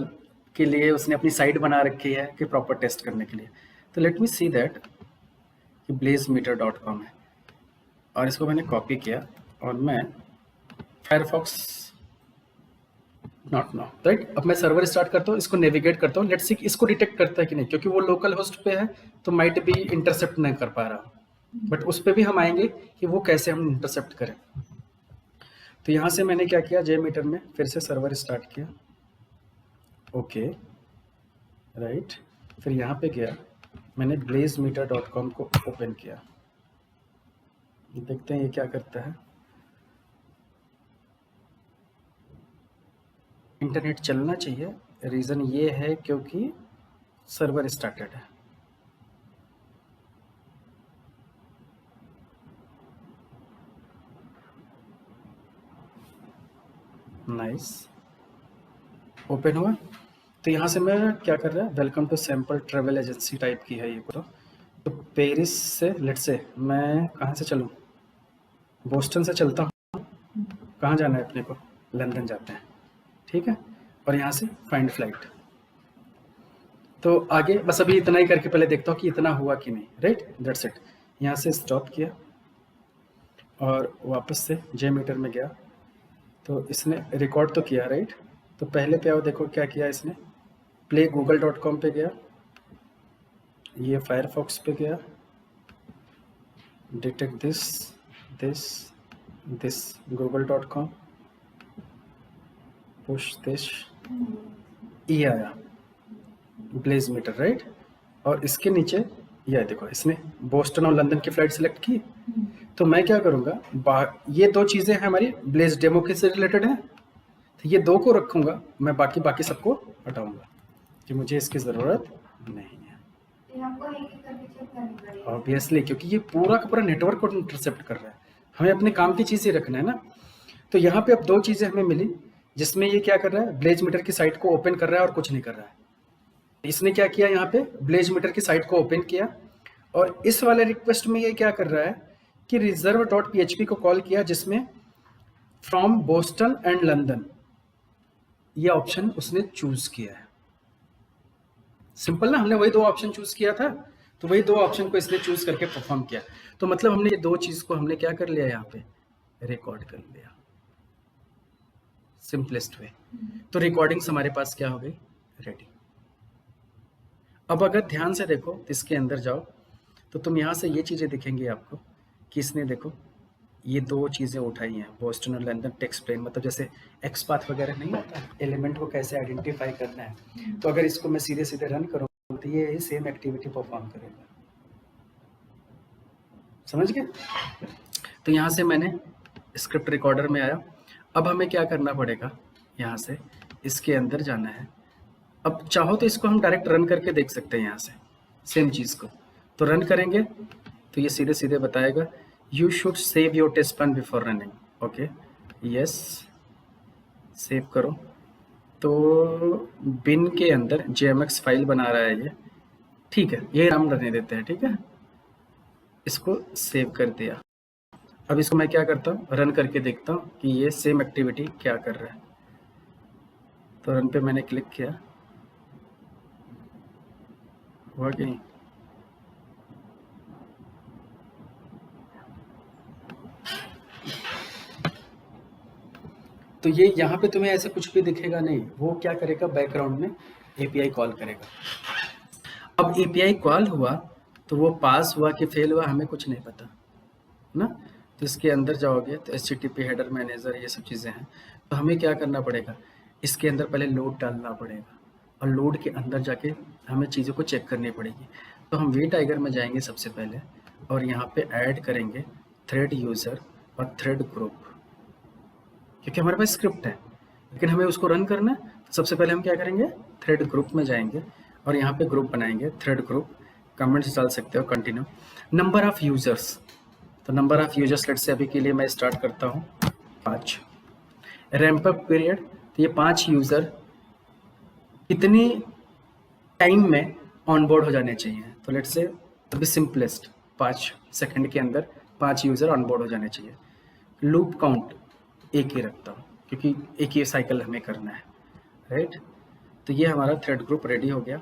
के लिए उसने अपनी साइट बना रखी है कि प्रॉपर टेस्ट करने के लिए। तो लेट मी सी दैट कि blazemeter.com है, और इसको मैंने कॉपी किया और मैं फायरफॉक्स नॉट नो राइट। अब मैं सर्वर स्टार्ट करता हूँ, इसको नेविगेट करता हूँ, लेट्स सी इसको डिटेक्ट करता है कि नहीं, क्योंकि वो लोकल होस्ट पे है तो माइट भी इंटरसेप्ट नहीं कर पा रहा, बट उस पर भी हम आएंगे कि वो कैसे हम इंटरसेप्ट करें। तो यहाँ से मैंने क्या किया, JMeter में फिर से सर्वर स्टार्ट किया, ओके राइट। फिर यहाँ पे गया, मैंने blazemeter.com को ओपन किया, देखते हैं ये क्या करता है। इंटरनेट चलना चाहिए, रीज़न ये है क्योंकि सर्वर स्टार्टेड है। नाइस, ओपन हुआ। तो यहाँ से मैं क्या कर रहा है, welcome to sample travel agency type की है ये पूरा। तो पेरिस से लेट से मैं कहाँ से चलूँ, बोस्टन से चलता हूँ। कहाँ जाना है अपने को, लंदन जाते हैं, ठीक है। और यहाँ से फाइंड फ्लाइट। तो आगे बस अभी इतना ही करके पहले देखता हूँ कि इतना हुआ कि नहीं, राइट, दैट्स इट। यहाँ से स्टॉप किया और वापस से JMeter में गया, तो इसने रिकॉर्ड तो किया, राइट। तो पहले पे आओ, देखो क्या किया इसने, प्ले google.com पे गया, ये फायरफॉक्स पे गया, detect this google.com, push this, ये आया ब्लेज मीटर, राइट। और इसके नीचे ये देखो, इसने बोस्टन और लंदन की फ्लाइट सेलेक्ट की। तो मैं क्या करूँगा, ये दो चीज़ें हैं हमारी ब्लेज डेमो के से रिलेटेड है, तो ये दो को रखूँगा मैं, बाकी सबको हटाऊँगा कि मुझे इसकी ज़रूरत नहीं है, ये आपको एक-एक करके चेक करनी पड़ेगी। ऑब्वियसली, क्योंकि ये पूरा का पूरा नेटवर्क को इंटरसेप्ट कर रहा है, हमें अपने काम की चीज़ ही रखना है ना। तो यहाँ पे अब दो चीज़ें हमें मिली, जिसमें ये क्या कर रहा है, ब्लेज मीटर की साइट को ओपन कर रहा है और कुछ नहीं कर रहा है। इसने क्या किया, यहाँ पे ब्लेज मीटर की साइट को ओपन किया, और इस वाले रिक्वेस्ट में ये क्या कर रहा है कि reserve.php को कॉल किया, जिसमें फ्रॉम बोस्टन एंड लंदन ये ऑप्शन उसने चूज किया है। सिंपल ना, हमने वही दो ऑप्शन चूज किया था, तो वही दो ऑप्शन को इसने चूज करके परफॉर्म किया। तो मतलब हमने ये दो चीज को हमने क्या कर लिया, यहाँ पे रिकॉर्ड कर लिया, सिंपलेस्ट वे। तो रिकॉर्डिंग्स हमारे पास क्या हो गई, रेडी। अब अगर ध्यान से देखो, इसके अंदर जाओ, तो तुम यहाँ से ये चीज़ें दिखेंगी आपको कि इसने देखो ये दो चीज़ें उठाई हैं, बोस्टन और लंदन टेक्स्ट प्लेन, मतलब जैसे एक्स पाथ वगैरह नहीं होता, एलिमेंट को कैसे आइडेंटिफाई करना है। तो अगर इसको मैं सीधे सीधे रन करूँ तो ये सेम एक्टिविटी परफॉर्म करेगा, समझ गए। तो यहाँ से मैंने स्क्रिप्ट रिकॉर्डर में आया। अब हमें क्या करना पड़ेगा, यहाँ से इसके अंदर जाना है। अब चाहो तो इसको हम डायरेक्ट रन करके देख सकते हैं, यहाँ से सेम चीज़ को। तो रन करेंगे तो ये सीधे सीधे बताएगा, you should save your test plan before running, okay yes, save करो। तो बिन के अंदर JMX फाइल बना रहा है ये, ठीक है, ये नाम रहने देते हैं, ठीक है। इसको सेव कर दिया। अब इसको मैं क्या करता हूँ, रन करके देखता हूँ कि ये सेम एक्टिविटी क्या कर रहा है। तो रन पे मैंने क्लिक किया, हुआ कि नहीं, तो ये यहाँ पे तुम्हें ऐसे कुछ भी दिखेगा नहीं, वो क्या करेगा, बैकग्राउंड में API कॉल करेगा। अब API कॉल हुआ तो वो पास हुआ कि फेल हुआ, हमें कुछ नहीं पता ना। तो इसके अंदर जाओगे तो HTTP हेडर मैनेजर, ये सब चीज़ें हैं। तो हमें क्या करना पड़ेगा, इसके अंदर पहले लोड डालना पड़ेगा, और लोड के अंदर जाके हमें चीज़ों को चेक करनी पड़ेगी। तो हम वी टाइगर में जाएंगे सबसे पहले, और यहाँ पे ऐड करेंगे थ्रेड यूज़र और थ्रेड ग्रुप, क्योंकि हमारे पास स्क्रिप्ट है लेकिन हमें उसको रन करना है। तो सबसे पहले हम क्या करेंगे, थ्रेड ग्रुप में जाएंगे और यहाँ पे ग्रुप बनाएंगे, थ्रेड ग्रुप, कमेंट्स डाल सकते हो, कंटिन्यू। नंबर ऑफ यूजर्स, तो नंबर ऑफ यूजर्स लेट से अभी के लिए मैं स्टार्ट करता हूँ 5। रैंप अप पीरियड, तो ये 5 यूज़र कितनी टाइम में ऑनबोर्ड हो जाने चाहिए, तो लेट से अभी सिंपलेस्ट 5 सेकंड के अंदर 5 यूज़र ऑनबोर्ड हो जाने चाहिए। लूप काउंट एक ही रखता हूँ क्योंकि एक ही साइकिल हमें करना है, राइट। तो ये हमारा थ्रेड ग्रुप रेडी हो गया।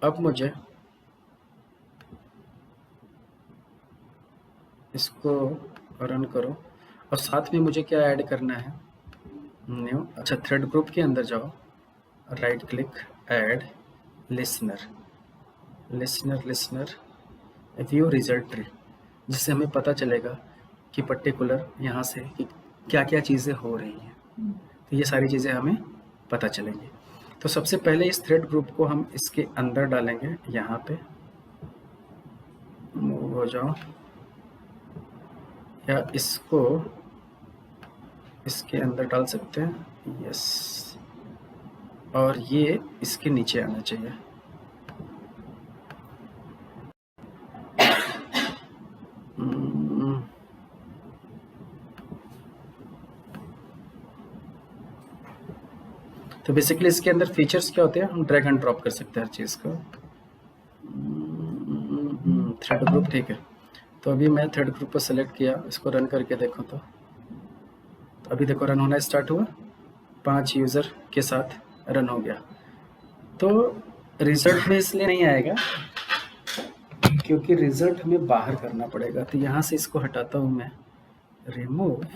अब मुझे इसको रन करो और साथ में मुझे क्या ऐड करना है, न्यू। अच्छा, थ्रेड ग्रुप के अंदर जाओ, right click, add listener, view result tree, जिससे हमें पता चलेगा कि पर्टिकुलर यहाँ से कि क्या क्या चीज़ें हो रही हैं। तो ये सारी चीज़ें हमें पता चलेंगी। तो सबसे पहले इस थ्रेड ग्रुप को हम इसके अंदर डालेंगे, यहाँ पे मूव हो जाओ, या इसको इसके अंदर डाल सकते हैं, यस, और ये इसके नीचे आना चाहिए। तो बेसिकली इसके अंदर फीचर्स क्या होते हैं, हम ड्रैग एंड ड्रॉप कर सकते हैं हर चीज़ को। थ्रेड ग्रुप, ठीक है। तो अभी मैं थ्रेड ग्रुप को सेलेक्ट किया, इसको रन करके देखो तो अभी देखो रन होना स्टार्ट हुआ, 5 यूज़र के साथ रन हो गया। तो रिजल्ट में इसलिए नहीं आएगा क्योंकि रिजल्ट हमें बाहर करना पड़ेगा। तो यहाँ से इसको हटाता हूँ मैं, रिमूव,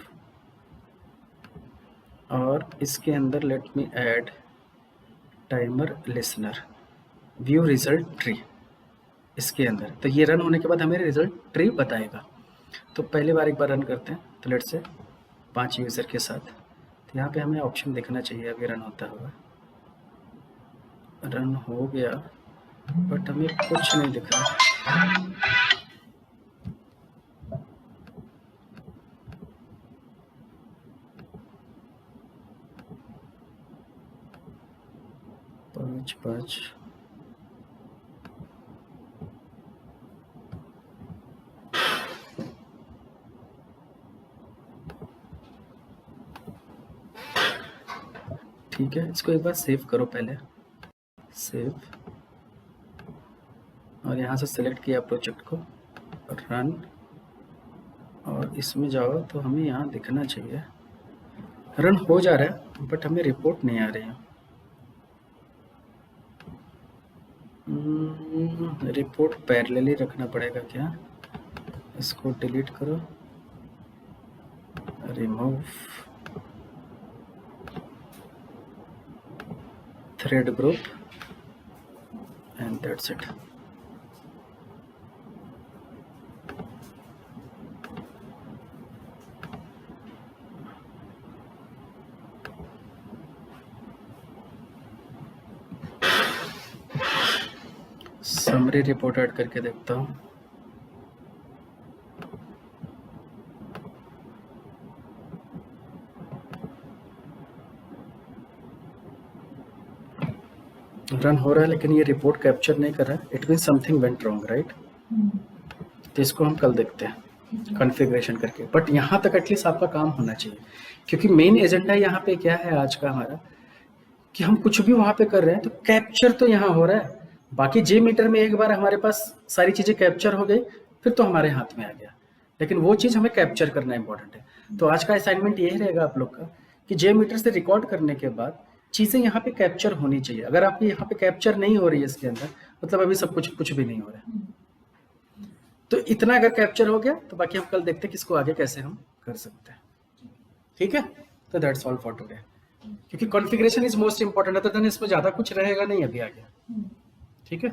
और इसके अंदर let me add timer listener, view result tree इसके अंदर। तो ये रन होने के बाद हमें रिजल्ट ट्री बताएगा। तो पहली बार एक बार रन करते हैं, तो लेट से 5 यूज़र के साथ, तो यहाँ पे हमें ऑप्शन दिखना चाहिए अभी रन होता हुआ। रन हो गया बट हमें कुछ नहीं दिख रहा। पाँच ठीक है, इसको एक बार सेव करो पहले, सेव, और यहाँ से सेलेक्ट किया प्रोजेक्ट को, रन, और इसमें जाओ तो हमें यहाँ दिखना चाहिए रन हो जा रहा है बट हमें रिपोर्ट नहीं आ रही है। रिपोर्ट पैरेलली रखना पड़ेगा क्या, इसको डिलीट करो, remove thread group, and that's it. Summary report add करके देखता हूँ। रन हो रहा है लेकिन ये रिपोर्ट कैप्चर नहीं कर रहा है, it mean something went wrong, right. तो इसको हम कल देखते हैं कॉन्फ़िगरेशन करके, बट यहाँ तक एटलीस्ट आपका काम होना चाहिए, क्योंकि मेन एजेंडा यहाँ पे क्या है आज का हमारा, कि हम कुछ भी वहाँ पे कर रहे हैं तो कैप्चर तो यहाँ हो रहा है। बाकी जे मीटर में एक बार हमारे पास सारी चीज़ें कैप्चर हो गई फिर तो हमारे हाथ में आ गया, लेकिन वो चीज़ हमें कैप्चर करना इंपॉर्टेंट है। तो आज का असाइनमेंट यही रहेगा आप लोग का कि जे मीटर से रिकॉर्ड करने के बाद चीज़ें यहाँ पे कैप्चर होनी चाहिए। अगर आपकी यहाँ पे कैप्चर नहीं हो रही है इसके अंदर, मतलब अभी सब कुछ भी नहीं हो रहा है। तो इतना अगर कैप्चर हो गया तो बाकी हम कल देखते हैं कि इसको आगे कैसे हम कर सकते हैं। ठीक है, तो दैट्स ऑल फॉर टुडे, क्योंकि configuration is most important, other than इसमें ज़्यादा कुछ रहेगा नहीं अभी आगे। ठीक है।